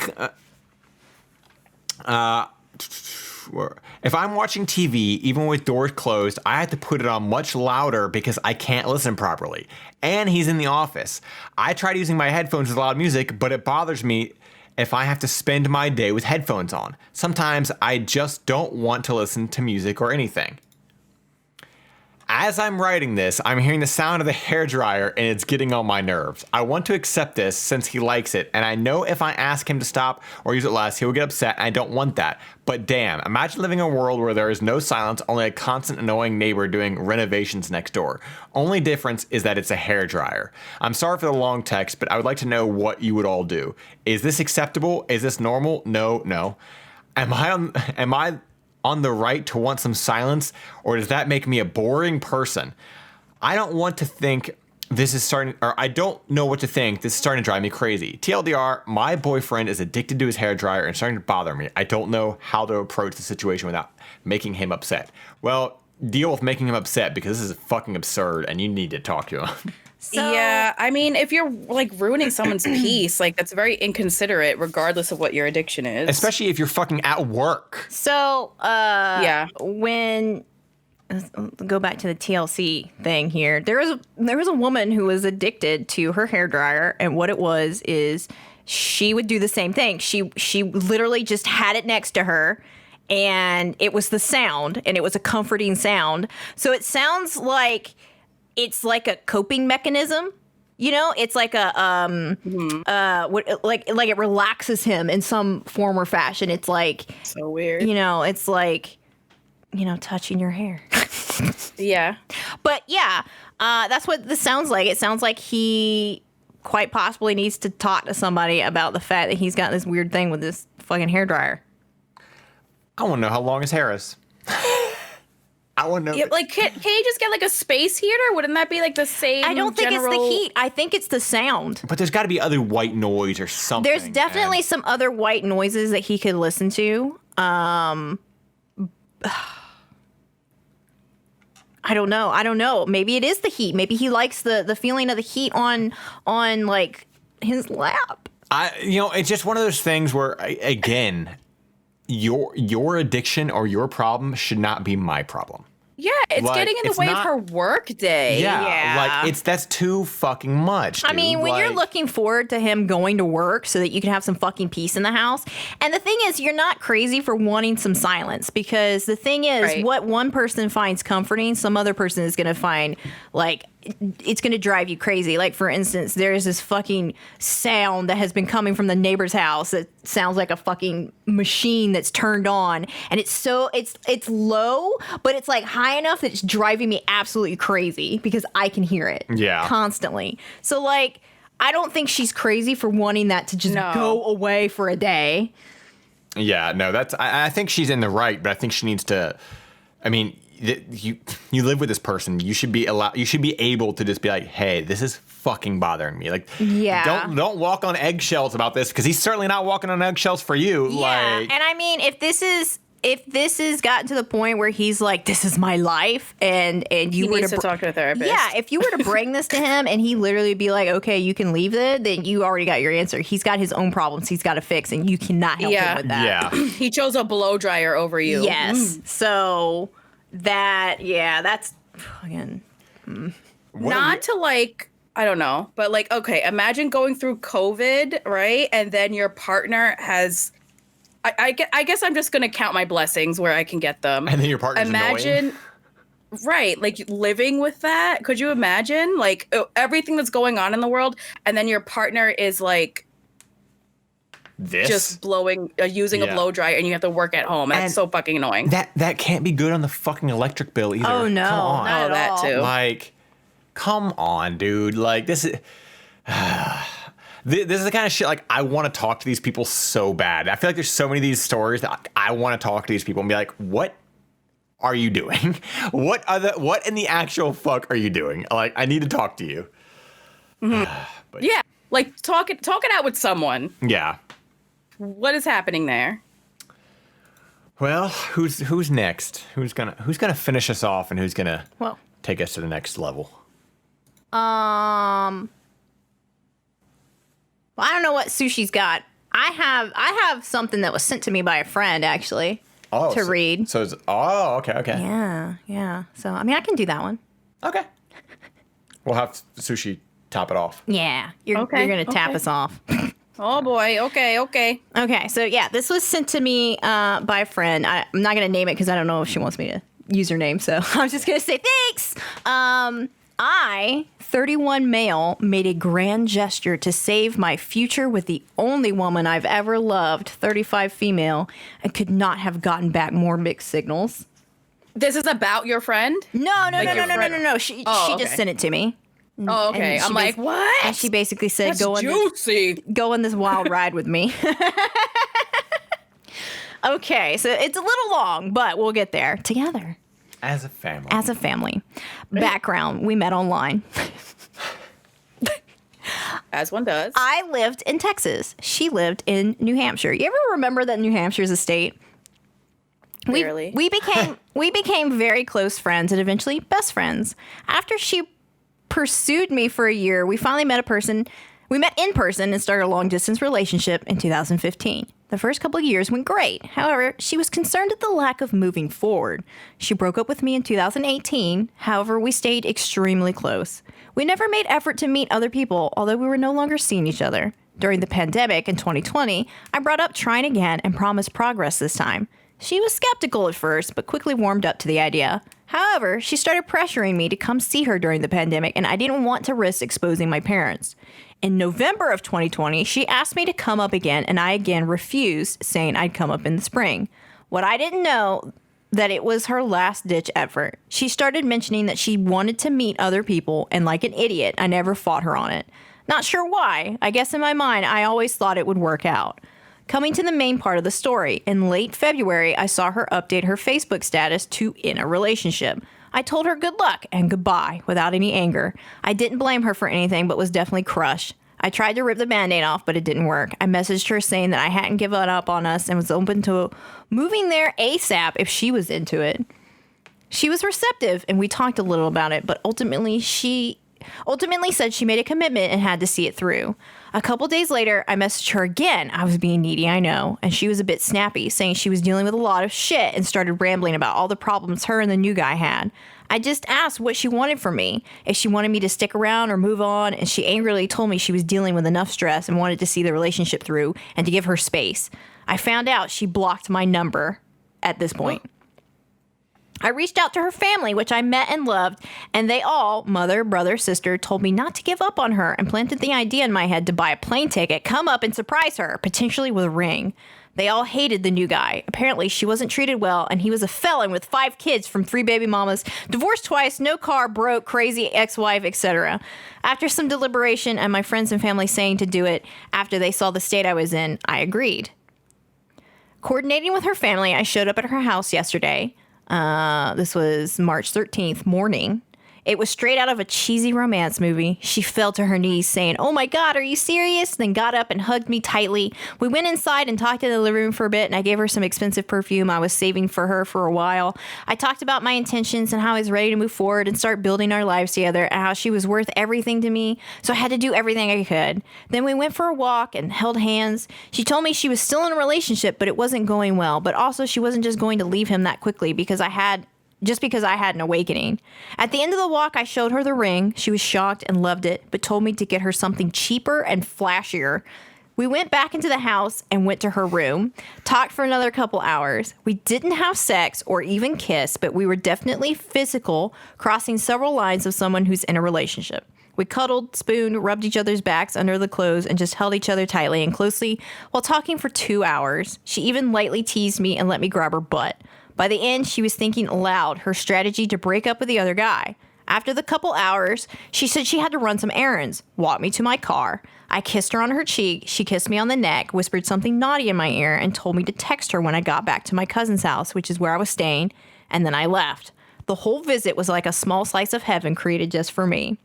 if I'm watching TV, even with doors closed, I have to put it on much louder because I can't listen properly. And he's in the office. I tried using my headphones with loud music, but it bothers me if I have to spend my day with headphones on. Sometimes I just don't want to listen to music or anything. As I'm writing this, I'm hearing the sound of the hairdryer and it's getting on my nerves. I want to accept this since he likes it, and I know if I ask him to stop or use it less, he will get upset, and I don't want that. But damn, imagine living in a world where there is no silence, only a constant annoying neighbor doing renovations next door. Only difference is that it's a hairdryer. I'm sorry for the long text, but I would like to know what you would all do. Is this acceptable? Is this normal? No. Am I on the right to want some silence, or does that make me a boring person? I don't want to think this is starting, or I don't know what to think. This is starting to drive me crazy. TLDR, my boyfriend is addicted to his hairdryer and starting to bother me. I don't know how to approach the situation without making him upset. Well, deal with making him upset, because this is fucking absurd and you need to talk to him. So, yeah, I mean, if you're like ruining someone's peace, like that's very inconsiderate, regardless of what your addiction is. Especially if you're fucking at work. So, when let's go back to the TLC thing here, there was a woman who was addicted to her hairdryer, and what it was is she would do the same thing. She literally just had it next to her, and it was the sound, and it was a comforting sound. So it sounds like it's like a coping mechanism, it's like a like it relaxes him in some form or fashion. It's like so weird, it's like touching your hair. Yeah, but yeah, that's what this sounds like. It sounds like he quite possibly needs to talk to somebody about the fact that he's got this weird thing with this fucking hairdryer. I want to know how long his hair is. I want to know. Yeah, like, can you just get like a space heater? Wouldn't that be like the same? I don't think it's the heat. I think it's the sound. But there's got to be other white noise or something. There's definitely some other white noises that he could listen to. I don't know. Maybe it is the heat. Maybe he likes the feeling of the heat on like his lap. It's just one of those things where, again, your addiction or your problem should not be my problem. Yeah, it's Like, getting in the way of her work day. Yeah, like that's too fucking much, dude. I mean, when you're looking forward to him going to work so that you can have some fucking peace in the house. And the thing is, you're not crazy for wanting some silence, because the thing is, what one person finds comforting, some other person is going to find, like, it's going to drive you crazy. Like, for instance, there's this fucking sound that has been coming from the neighbor's house that sounds like a fucking machine that's turned on. And it's low, but it's like high enough that it's driving me absolutely crazy because I can hear it constantly. So, like, I don't think she's crazy for wanting that to just go away for a day. Yeah, no, I think she's in the right, but I think she needs to, I mean, you live with this person. You should be able to just be like, hey, this is fucking bothering me. Like, don't walk on eggshells about this, because he's certainly not walking on eggshells for you. Yeah, like, and I mean, if this has gotten to the point where he's like, this is my life, and you were to talk to a therapist. Yeah, if you were to bring this to him and he literally be like, okay, you can leave it, then you already got your answer. He's got his own problems he's got to fix, and you cannot help him with that. Yeah. He chose a blow dryer over you. Yes. So that's fucking. Not to, like, I don't know, but, like, okay, imagine going through COVID, right? And then your partner has, I guess I'm just going to count my blessings where I can get them. And then your partner's annoying. Right, like, living with that. Could you imagine, like, everything that's going on in the world, and then your partner is, like, just using a blow dryer, and you have to work at home, and it's so fucking annoying. That can't be good on the fucking electric bill either. Oh no, come on. not at all. That too. Like, come on, dude. Like, this is this is the kind of shit, like, I want to talk to these people so bad. I feel like there's so many of these stories that I want to talk to these people and be like, what are you doing? What in the actual fuck are you doing? Like, I need to talk to you. But, yeah, like, talk it out with someone. Yeah. What is happening there? Well, who's next? Who's gonna finish us off, and who's gonna take us to the next level? Well, I don't know what Sushie's got. I have something that was sent to me by a friend, actually, to read. So it's okay. Yeah. So I mean, I can do that one. Okay. We'll have Sushie top it off. Yeah, you're gonna tap us off. Oh boy. Okay. Okay. So yeah, this was sent to me by a friend. I'm not gonna name it because I don't know if she wants me to use her name. So I'm just gonna say thanks. I, 31 male, made a grand gesture to save my future with the only woman I've ever loved, 35 female, and could not have gotten back more mixed signals. This is about your friend? No. She just sent it to me. Oh, okay. I'm like, what? And she basically said, That's juicy. Go on this wild ride with me. Okay, so it's a little long, but we'll get there together. As a family. Background, we met online. As one does. I lived in Texas. She lived in New Hampshire. You ever remember that New Hampshire is a state? Clearly. We became very close friends and eventually best friends. After she pursued me for a year, we finally met in person and started a long distance relationship in 2015. The first couple of years went great. However, she was concerned at the lack of moving forward. She broke up with me in 2018. However, we stayed extremely close. We never made effort to meet other people, although we were no longer seeing each other. During the pandemic in 2020, I brought up trying again and promised progress this time. She was skeptical at first, but quickly warmed up to the idea. However, she started pressuring me to come see her during the pandemic, and I didn't want to risk exposing my parents. In November of 2020, she asked me to come up again, and I again refused, saying I'd come up in the spring. What I didn't know, that it was her last-ditch effort. She started mentioning that she wanted to meet other people, and like an idiot, I never fought her on it. Not sure why. I guess in my mind, I always thought it would work out. Coming to the main part of the story, in late February, I saw her update her Facebook status to in a relationship. I told her good luck and goodbye without any anger. I didn't blame her for anything, but was definitely crushed. I tried to rip the Band-Aid off, but it didn't work. I messaged her saying that I hadn't given up on us and was open to moving there ASAP if she was into it. She was receptive, and we talked a little about it, but ultimately she ultimately said she made a commitment and had to see it through. A couple days later, I messaged her again. I was being needy, I know, and she was a bit snappy, saying she was dealing with a lot of shit and started rambling about all the problems her and the new guy had. I just asked what she wanted from me, if she wanted me to stick around or move on, and she angrily told me she was dealing with enough stress and wanted to see the relationship through and to give her space. I found out she blocked my number at this point. I reached out to her family, which I met and loved, and they all, mother, brother, sister, told me not to give up on her and planted the idea in my head to buy a plane ticket, come up and surprise her, potentially with a ring. They all hated the new guy. Apparently, she wasn't treated well, and he was a felon with 5 kids from 3 baby mamas, divorced twice, no car, broke, crazy ex-wife, etc. After some deliberation and my friends and family saying to do it after they saw the state I was in, I agreed. Coordinating with her family, I showed up at her house yesterday. This was March 13th morning. It was straight out of a cheesy romance movie. She fell to her knees saying, "Oh my God, are you serious?" Then got up and hugged me tightly. We went inside and talked in the living room for a bit, and I gave her some expensive perfume I was saving for her for a while. I talked about my intentions and how I was ready to move forward and start building our lives together and how she was worth everything to me, so I had to do everything I could. Then we went for a walk and held hands. She told me she was still in a relationship, but it wasn't going well, but also she wasn't just going to leave him that quickly because I had an awakening. At the end of the walk, I showed her the ring. She was shocked and loved it, but told me to get her something cheaper and flashier. We went back into the house and went to her room, talked for another couple hours. We didn't have sex or even kiss, but we were definitely physical, crossing several lines of someone who's in a relationship. We cuddled, spooned, rubbed each other's backs under the clothes, and just held each other tightly and closely while talking for 2 hours. She even lightly teased me and let me grab her butt. By the end, she was thinking aloud her strategy to break up with the other guy. After the couple hours, she said she had to run some errands, walked me to my car. I kissed her on her cheek, she kissed me on the neck, whispered something naughty in my ear, and told me to text her when I got back to my cousin's house, which is where I was staying, and then I left. The whole visit was like a small slice of heaven created just for me.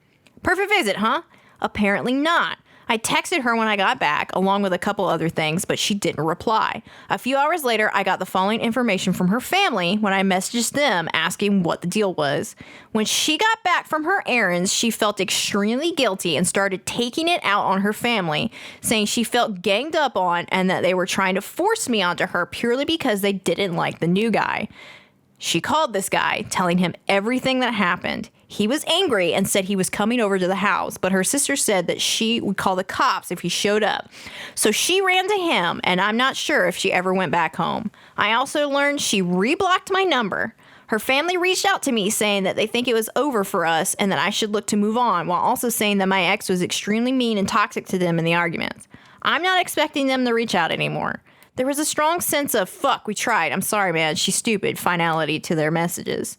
Perfect visit, huh? Apparently not. I texted her when I got back, along with a couple other things, but she didn't reply. A few hours later, I got the following information from her family when I messaged them asking what the deal was. When she got back from her errands, she felt extremely guilty and started taking it out on her family, saying she felt ganged up on and that they were trying to force me onto her purely because they didn't like the new guy. She called this guy, telling him everything that happened. He was angry and said he was coming over to the house, but her sister said that she would call the cops if he showed up. So she ran to him, and I'm not sure if she ever went back home. I also learned she reblocked my number. Her family reached out to me saying that they think it was over for us and that I should look to move on, while also saying that my ex was extremely mean and toxic to them in the arguments. I'm not expecting them to reach out anymore. There was a strong sense of, fuck, we tried, I'm sorry, man, she's stupid, finality to their messages.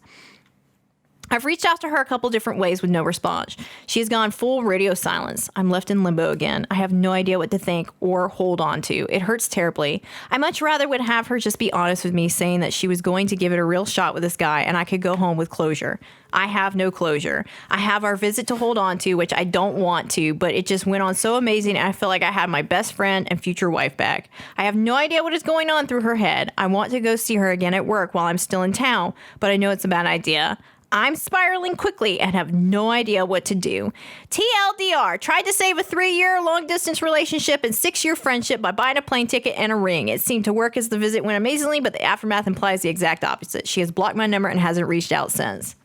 I've reached out to her a couple different ways with no response. She has gone full radio silence. I'm left in limbo again. I have no idea what to think or hold on to. It hurts terribly. I much rather would have her just be honest with me, saying that she was going to give it a real shot with this guy and I could go home with closure. I have no closure. I have our visit to hold on to, which I don't want to, but it just went on so amazing and I feel like I had my best friend and future wife back. I have no idea what is going on through her head. I want to go see her again at work while I'm still in town, but I know it's a bad idea. I'm spiraling quickly and have no idea what to do. TLDR, tried to save a 3-year long-distance relationship and 6-year friendship by buying a plane ticket and a ring. It seemed to work as the visit went amazingly, but the aftermath implies the exact opposite. She has blocked my number and hasn't reached out since.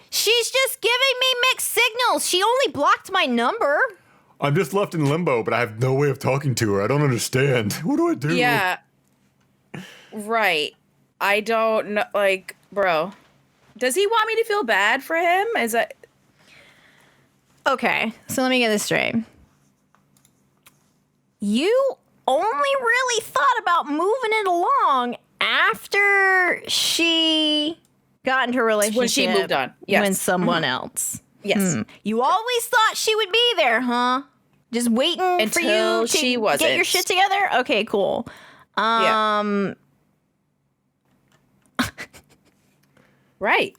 She's just giving me mixed signals. She only blocked my number. I'm just left in limbo, but I have no way of talking to her. I don't understand. What do I do? Yeah. Right. I don't know, like, bro. Does he want me to feel bad for him? Is that... Okay, so let me get this straight. You only really thought about moving it along after she got into a relationship. When she moved on. Yes. When someone else. Yes. You always thought she would be there, huh? Just waiting until for you she to wasn't. get your shit together? Okay, cool. Yeah. Right.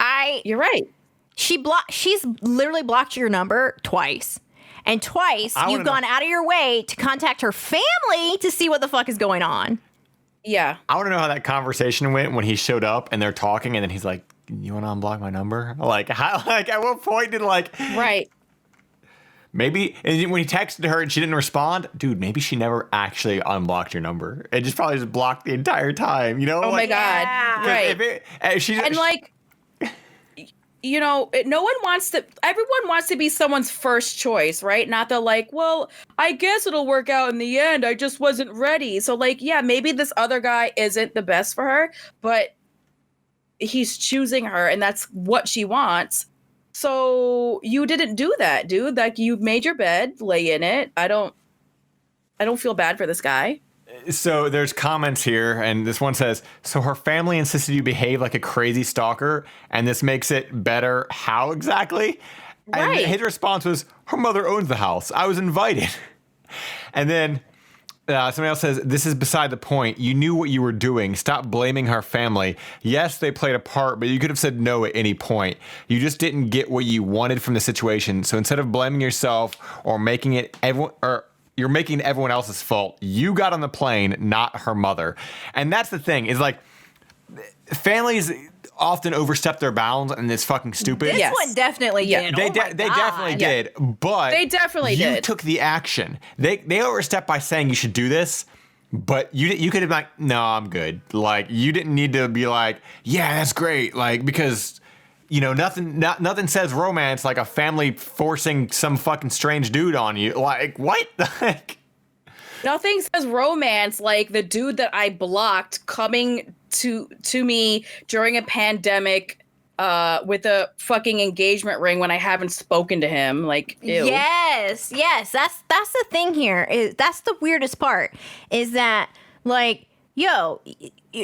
You're right. She's literally blocked your number twice. And twice you've gone out of your way to contact her family to see what the fuck is going on. Yeah. I want to know how that conversation went when he showed up and they're talking and then he's like, you want to unblock my number? Like, how? Like, at what point did right? Maybe, and when he texted her and she didn't respond, dude, maybe she never actually unblocked your number. It just probably just blocked the entire time, you know? Oh my God, right? No one wants to. Everyone wants to be someone's first choice, right? Not the well, I guess it'll work out in the end. I just wasn't ready. So maybe this other guy isn't the best for her, but he's choosing her, and that's what she wants. So you didn't do that, dude. You made your bed, lay in it. I don't feel bad for this guy. So there's comments here, and this one says, so her family insisted you behave like a crazy stalker, and this makes it better. How exactly? Right. And his response was, her mother owns the house. I was invited. And then somebody else says, this is beside the point. You knew what you were doing. Stop blaming her family. Yes, they played a part, but you could have said no at any point. You just didn't get what you wanted from the situation. So instead of blaming yourself or making it you're making everyone else's fault. You got on the plane, not her mother. And that's the thing, is families often overstep their bounds, and it's fucking stupid. This one definitely did. They definitely did, but they definitely you did. took the action. They overstepped by saying you should do this, but you could have been like, no, I'm good. You didn't need to be like, yeah, that's great. Because nothing says romance like a family forcing some fucking strange dude on you. What? Nothing says romance like the dude that I blocked coming to me during a pandemic with a fucking engagement ring when I haven't spoken to him. Ew. Yes. That's the thing here. That's the weirdest part, is that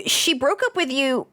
she broke up with you.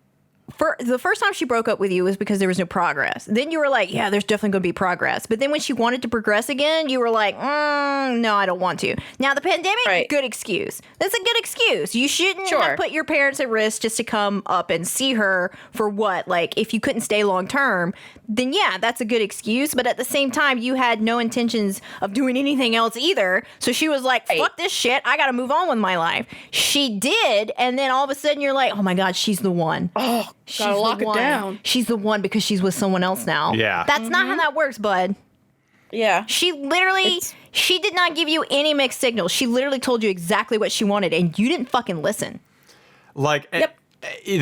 For the first time she broke up with you was because there was no progress. Then you were like, yeah, there's definitely going to be progress. But then when she wanted to progress again, you were like, no, I don't want to. Now, the pandemic, good excuse. That's a good excuse. You shouldn't have put your parents at risk just to come up and see her for what? If you couldn't stay long term, then yeah, that's a good excuse. But at the same time, you had no intentions of doing anything else either. So she was like, fuck this shit. I got to move on with my life. She did. And then all of a sudden you're like, oh my God, she's the one. Oh, gotta lock it down. She's the one because she's with someone else now. Yeah. That's not how that works, bud. Yeah. She literally, she did not give you any mixed signals. She literally told you exactly what she wanted, and you didn't fucking listen. The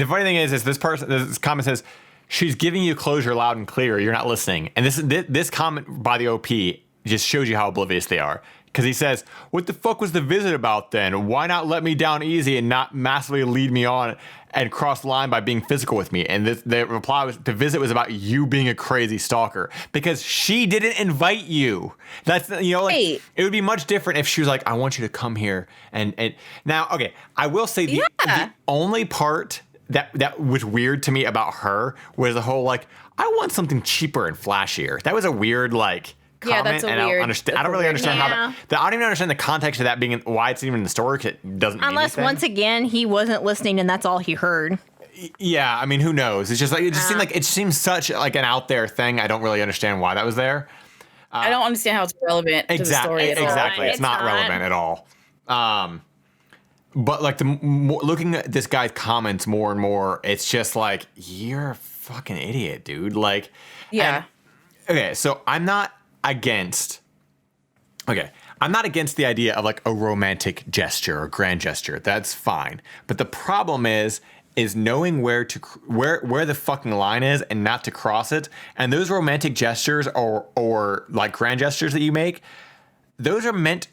funny thing is this comment says, she's giving you closure loud and clear. You're not listening. And this comment by the OP just shows you how oblivious they are. Because he says, what the fuck was the visit about then? Why not let me down easy and not massively lead me on and cross the line by being physical with me? And the reply was, the visit was about you being a crazy stalker. Because she didn't invite you. That's, it would be much different if she was like, I want you to come here. And now, okay, I will say the only part that was weird to me about her was the whole, I want something cheaper and flashier. That was a weird, comment, that's a and weird. I don't really understand how I don't even understand the context of that being why it's even in the story. 'Cause it doesn't mean unless anything. once again he wasn't listening and that's all he heard. Yeah, I mean, who knows? It's just it seems such an out there thing. I don't really understand why that was there. I don't understand how it's relevant to the story at all. Exactly, it's not relevant at all. But looking at this guy's comments more and more, it's just you're a fucking idiot, dude. Okay, so I'm not against the idea of a romantic gesture or grand gesture. That's fine. But the problem is knowing where the fucking line is and not to cross it. And those romantic gestures or grand gestures that you make, those are meant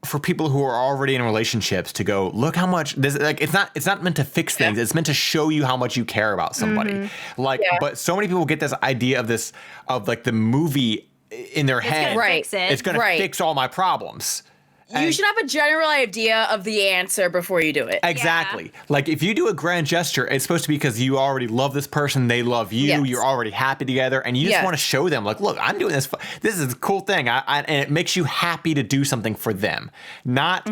for people who are already in relationships to go, look how much this it's not meant to fix things. It's meant to show you how much you care about somebody. But so many people get this idea of the movie in their head. It's going to fix all my problems. You should have a general idea of the answer before you do it. Exactly. Yeah. If you do a grand gesture, it's supposed to be because you already love this person, they love you, you're already happy together, and you just want to show them, look, I'm doing this. This is a cool thing, and it makes you happy to do something for them. Not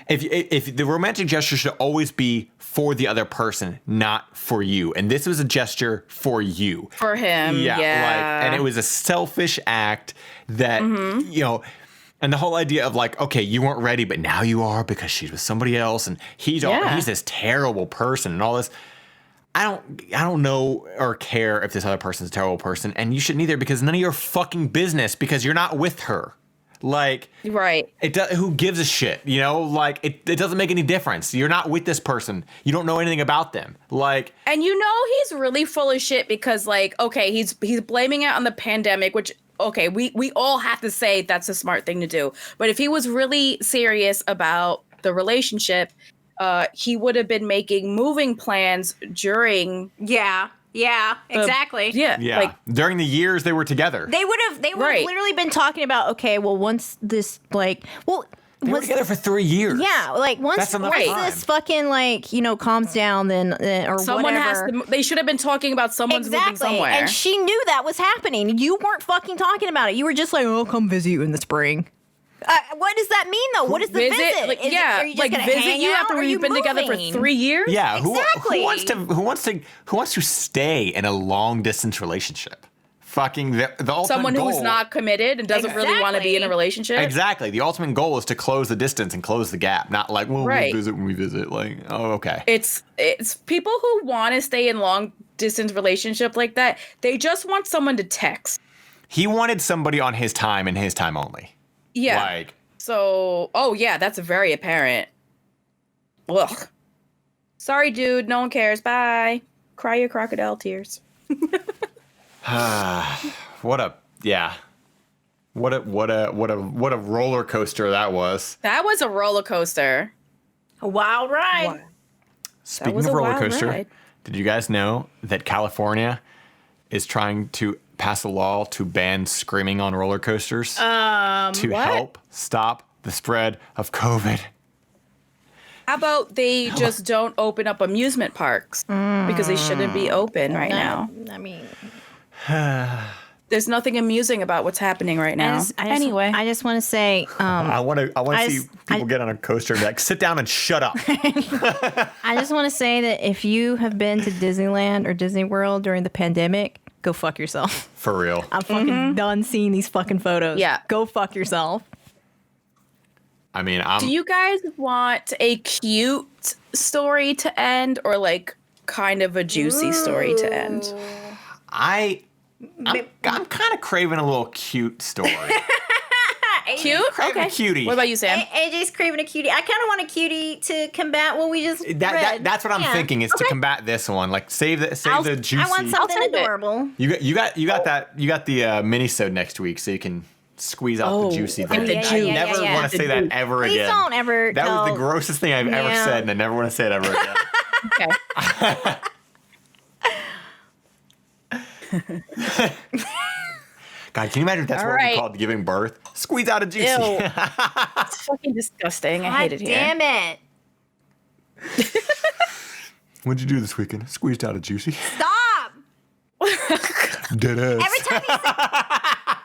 if the romantic gesture should always be for the other person, not for you. And this was a gesture for you, for him. And it was a selfish act that And the whole idea of okay, you weren't ready, but now you are because she's with somebody else, and he's this terrible person and all this. I don't know or care if this other person's a terrible person, and you shouldn't either because none of your fucking business because you're not with her. Like, right. Who gives a shit? You know, like it doesn't make any difference. You're not with this person. You don't know anything about them. Like, and you know he's really full of shit because, like, okay, he's blaming it on the pandemic, which, okay, we all have to say that's a smart thing to do. But if he was really serious about the relationship, he would have been making moving plans during. Yeah, exactly. Yeah. Like, during the years they were together. They would have literally been talking about, okay, well, once this, like, well, they were together for 3 years. Yeah, like once this fucking, like, you know, calms down, then or someone whatever. they should have been talking about someone's moving somewhere. And she knew that was happening. You weren't fucking talking about it. You were just like, oh, I'll come visit you in the spring. What does that mean, though? What is the visit? Like, are you just visit you after we've been together for 3 years? Yeah, exactly. Who wants to stay in a long distance relationship? Fucking the ultimate someone goal, who's not committed and doesn't really want to be in a relationship. Exactly. The ultimate goal is to close the distance and close the gap. Not like, well, we'll visit when we visit. Like, oh, okay. It's people who want to stay in long distance relationship like that. They just want someone to text. He wanted somebody on his time and his time only. Yeah. Like, so, that's very apparent. Ugh. Sorry, dude. No one cares. Bye. Cry your crocodile tears. What a roller coaster that was. That was a roller coaster. A wild ride. Speaking of roller coaster, did you guys know that California is trying to pass a law to ban screaming on roller coasters to help stop the spread of COVID? How about they just don't open up amusement parks because they shouldn't be open right now? I mean, there's nothing amusing about what's happening right now. I just want to say, I want to see people get on a coaster and be like, sit down and shut up. I just want to say that if you have been to Disneyland or Disney World during the pandemic, go fuck yourself. For real. I'm fucking done seeing these fucking photos. Yeah. Go fuck yourself. I mean, do you guys want a cute story to end or like kind of a juicy story to end? I'm kind of craving a little cute story. Cute? Craving a cutie. What about you, Sam? AJ's craving a cutie. I kind of want a cutie to combat what we just read. That's what I'm thinking is to combat this one. Like save the juicy. I want something adorable. You got the minisode next week, so you can squeeze out the juicy thing. I never want to say that ever again. Please don't ever. That was the grossest thing I've ever said, and I never want to say it ever again. God, can you imagine if that's what we called giving birth? Squeeze out a juicy. It's fucking disgusting. I hate it here. Damn it. What'd you do this weekend? Squeezed out a juicy. Stop. Dead ass.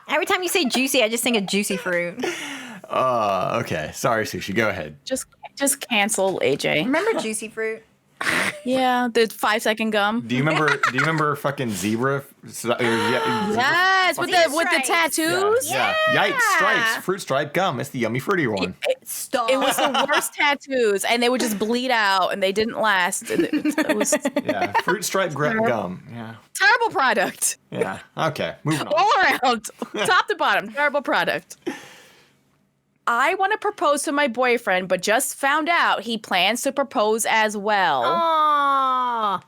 Every time you say juicy, I just think of juicy fruit. Okay. Sorry, Sushi. Go ahead. Just cancel AJ. Remember juicy fruit? Yeah, the 5-second gum. Do you remember fucking zebra? Yes, with the tattoos. Yeah. Yikes! Stripes, fruit stripe gum. It's the yummy fruity one. Stop. It was the worst tattoos, and they would just bleed out, and they didn't last. It was fruit stripe gum. Yeah. Terrible product. Yeah. Okay. Moving on. All around, top to bottom, terrible product. I want to propose to my boyfriend, but just found out he plans to propose as well. Aww.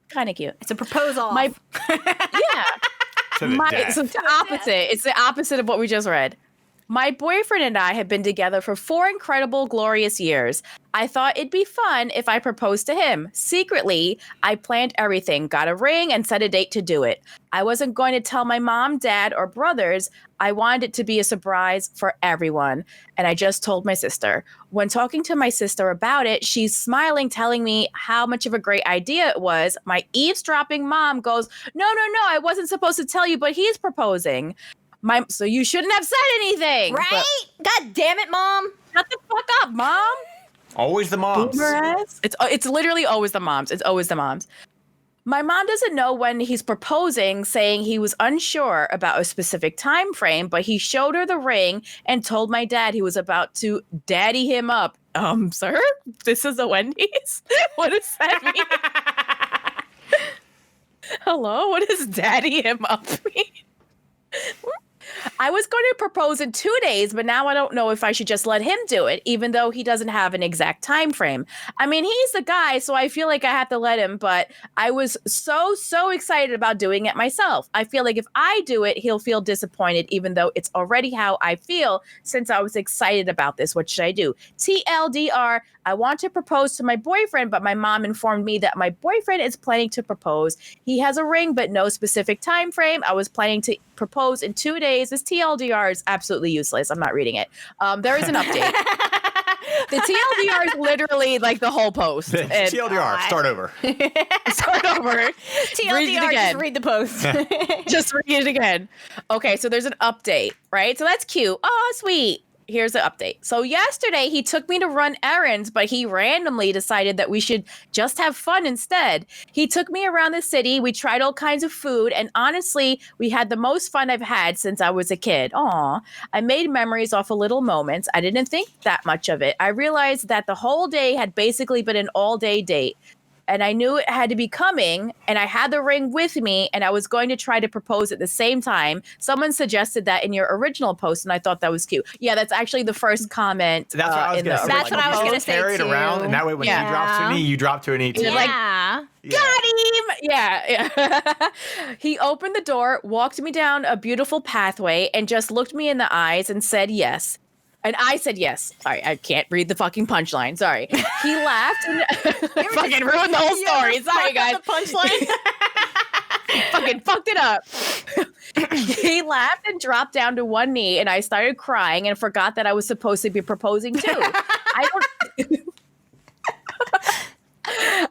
Kind of cute. It's a proposal. Yeah. It's the opposite. It's the opposite of what we just read. My boyfriend and I have been together for 4 incredible, glorious years. I thought it'd be fun if I proposed to him. Secretly, I planned everything, got a ring, and set a date to do it. I wasn't going to tell my mom, dad, or brothers. I wanted it to be a surprise for everyone. And I just told my sister. When talking to my sister about it, she's smiling, telling me how much of a great idea it was. My eavesdropping mom goes, no, I wasn't supposed to tell you, but he's proposing. So you shouldn't have said anything. Right? God damn it, Mom. Shut the fuck up, Mom. Always the moms. It's literally always the moms. It's always the moms. My mom doesn't know when he's proposing, saying he was unsure about a specific time frame, but he showed her the ring and told my dad he was about to daddy him up. Sir? This is a Wendy's? What does that mean? Hello? What does daddy him up mean? I was going to propose in 2 days, but now I don't know if I should just let him do it, even though he doesn't have an exact time frame. I mean, he's the guy, so I feel like I have to let him, but I was so excited about doing it myself. I feel like if I do it, he'll feel disappointed, even though it's already how I feel since I was excited about this. What should I do? TLDR, I want to propose to my boyfriend, but my mom informed me that my boyfriend is planning to propose. He has a ring, but no specific time frame. I was planning to propose in 2 days. This TLDR is absolutely useless. I'm not reading it. There is an update. The TLDR is literally like the whole post. TLDR, start over. Start over. TLDR, just read the post. Just read it again. Okay, so there's an update, right? So that's cute. Oh, sweet. Here's the update. So yesterday he took me to run errands, but he randomly decided that we should just have fun instead. He took me around the city. We tried all kinds of food, and honestly, we had the most fun I've had since I was a kid. Aw, I made memories off of little moments. I didn't think that much of it. I realized that the whole day had basically been an all-day date. And I knew it had to be coming, and I had the ring with me, and I was going to try to propose at the same time. Someone suggested that in your original post, and I thought that was cute. Yeah, that's actually the first comment. That's what I was going to say. That's what I was going to say, carry it too. around, and that way when he drops to a knee, you drop to a knee, too. Yeah. Got him! Yeah. He opened the door, walked me down a beautiful pathway, and just looked me in the eyes and said yes. And I said yes. Sorry, I can't read the fucking punchline. Sorry. He laughed and fucking ruined the whole story. Sorry, guys. The punchline. Fucking fucked it up. He laughed and dropped down to one knee, and I started crying and forgot that I was supposed to be proposing too.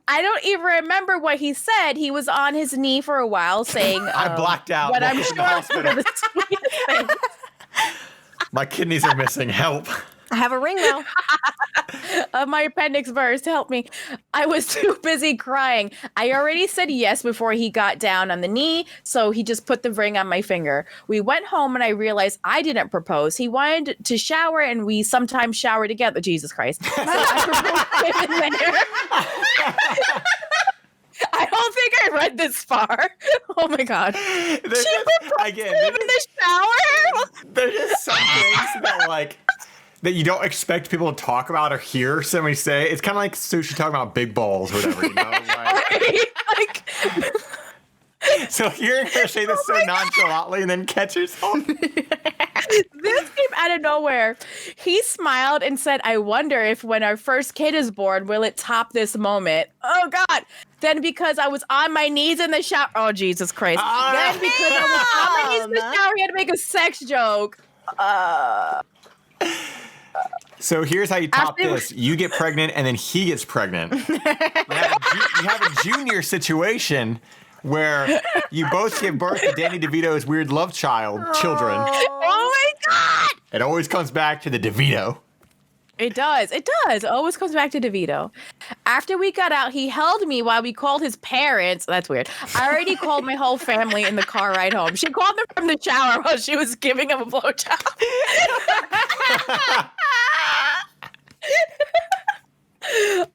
I don't even remember what he said. He was on his knee for a while saying, I blacked out. But I'm sure the sweetest thing. My kidneys are missing. Help. I have a ring now. My appendix burst. Help me. I was too busy crying. I already said yes before he got down on the knee, so he just put the ring on my finger. We went home and I realized I didn't propose. He wanted to shower and we sometimes shower together. Jesus Christ. So I proposed him in there. I don't think I read this far. Oh my God. She proposed him in the shower? There's just some things that you don't expect people to talk about or hear somebody say. It's kind of like Sushie talking about big balls or whatever, you know? So hearing her say this so nonchalantly and then catch herself. This came out of nowhere. He smiled and said, I wonder if when our first kid is born, will it top this moment? Oh, God. Then because I was on my knees in the shower. Oh, Jesus Christ. Then because I was on my knees in the shower, he had to make a sex joke. So here's how you top this. You get pregnant and then he gets pregnant. You have a junior situation where you both give birth to Danny DeVito's weird love children. Oh my God! It always comes back to the DeVito. It does. It does. It always comes back to DeVito. After we got out, he held me while we called his parents. That's weird. I already called my whole family in the car ride home. She called them from the shower while she was giving him a blowjob.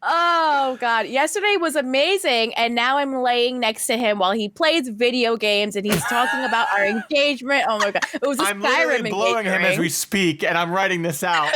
Oh, God. Yesterday was amazing, and now I'm laying next to him while he plays video games, and he's talking about our engagement. Oh, my God. It was a I'm Skyrim literally blowing him as we speak, and I'm writing this out.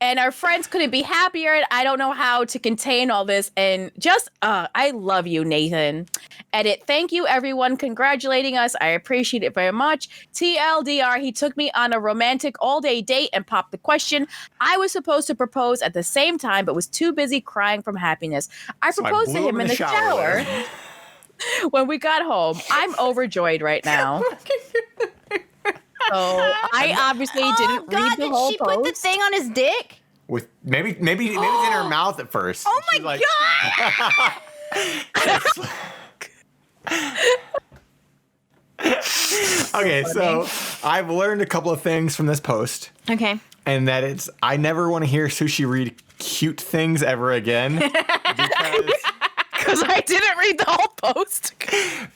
And our friends couldn't be happier, and I don't know how to contain all this. And just, I love you, Nathan. Edit, thank you, everyone, congratulating us. I appreciate it very much. TLDR, he took me on a romantic all-day date and popped the question. I was supposed to propose at the same time, but was too busy crying from happiness. I proposed to him in the shower when we got home. I'm overjoyed right now. So I obviously didn't read the whole post. Did she put the thing on his dick? With maybe it's in her mouth at first. Oh my God! Okay, so I've learned a couple of things from this post. Okay. And that I never want to hear Sushie read cute things ever again. Because I didn't read the whole post.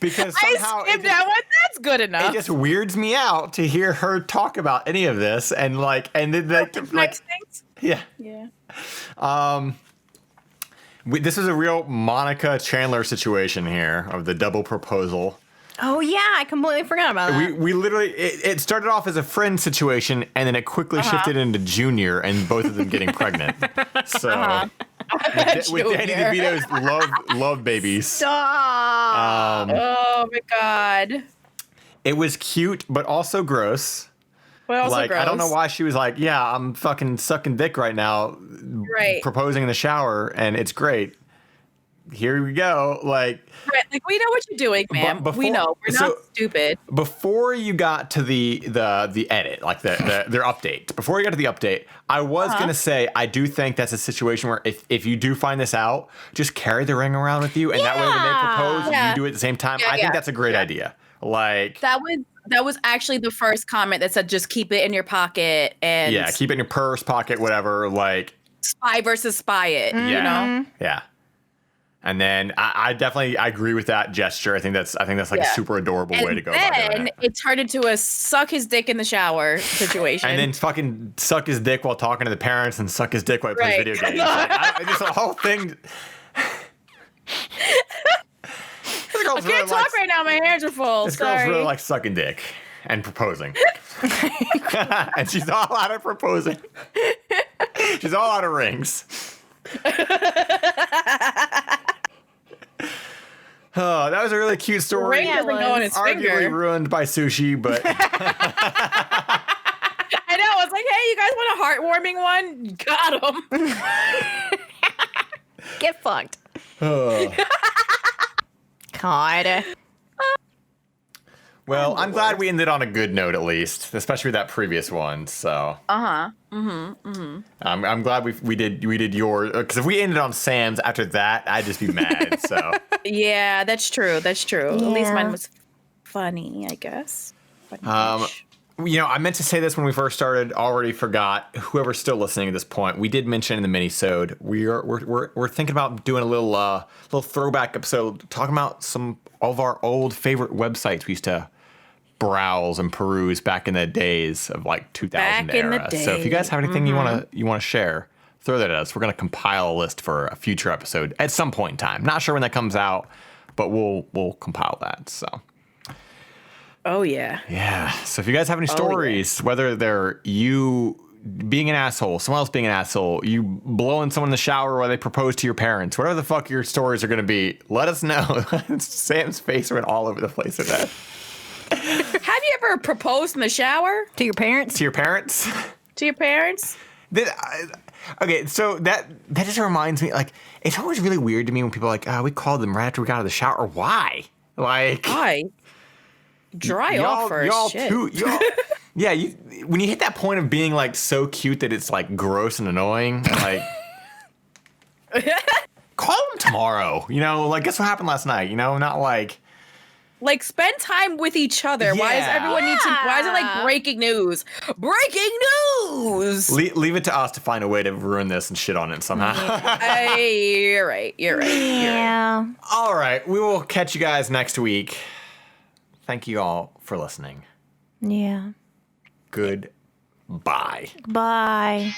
Because somehow I skimmed that one. That's good enough. It just weirds me out to hear her talk about any of this and then next things. Yeah. Yeah. This is a real Monica Chandler situation here of the double proposal. Oh yeah, I completely forgot about that. We literally it started off as a friend situation, and then it quickly shifted into Junior, and both of them getting pregnant. So with Danny DeVito's love babies. Stop. Oh my god. It was cute, but also gross. But also like gross. I don't know why she was like, yeah, I'm fucking sucking dick right now, proposing in the shower, and it's great. Here we go. Like we know what you're doing, ma'am. We know. We're not stupid. Before you got to the edit, like their update, before you got to the update, I was gonna say I do think that's a situation where if you do find this out, just carry the ring around with you, and that way when they propose, you do it at the same time. I think that's a great idea. Like that was actually the first comment that said just keep it in your pocket and keep it in your purse, pocket, whatever. Like spy versus spy it. You know. Yeah. And then I definitely agree with that gesture. I think that's like a super adorable way to go about doing it. And it turned into a suck his dick in the shower situation. And then fucking suck his dick while talking to the parents and suck his dick while he plays video games. Like, just a whole thing. I can't talk right now. My hands are full. This girl's really like sucking dick and proposing. And she's all out of proposing. She's all out of rings. Oh, that was a really cute story. Arguably ruined by Sushie, but I know. I was like, hey, you guys want a heartwarming one? Got him. Get fucked. Oh. God. Well, I'm glad we ended on a good note, at least, especially with that previous one. So. I'm glad we did your, because if we ended on Sam's after that, I'd just be mad. So. Yeah, that's true. That's true. Yeah. At least mine was funny, I guess. I meant to say this when we first started. Already forgot. Whoever's still listening at this point, we did mention in the minisode we're thinking about doing a little throwback episode, talking about some of our old favorite websites we used to browse and peruse back in the days of like 2000 era. So if you guys have anything you want to share, throw that at us. We're going to compile a list for a future episode at some point in time. Not sure when that comes out, but we'll compile that. So. Oh yeah. Yeah. So if you guys have any stories, whether they're you being an asshole, someone else being an asshole, you blowing someone in the shower while they propose to your parents, whatever the fuck your stories are going to be, let us know. Sam's face went all over the place with that. Have you ever proposed in the shower? To your parents? To your parents? To your parents? Okay, so that just reminds me, like, it's always really weird to me when people are like, we called them right after we got out of the shower. Why? Like, why? Dry off first. Yeah, when you hit that point of being like so cute that it's like gross and annoying, like call them tomorrow. Like guess what happened last night? Not like spend time with each other. Yeah. Why does everyone need to? Why is it like breaking news? Breaking news. Leave it to us to find a way to ruin this and shit on it somehow. You're right. Yeah. All right, we will catch you guys next week. Thank you all for listening. Yeah. Goodbye. Bye.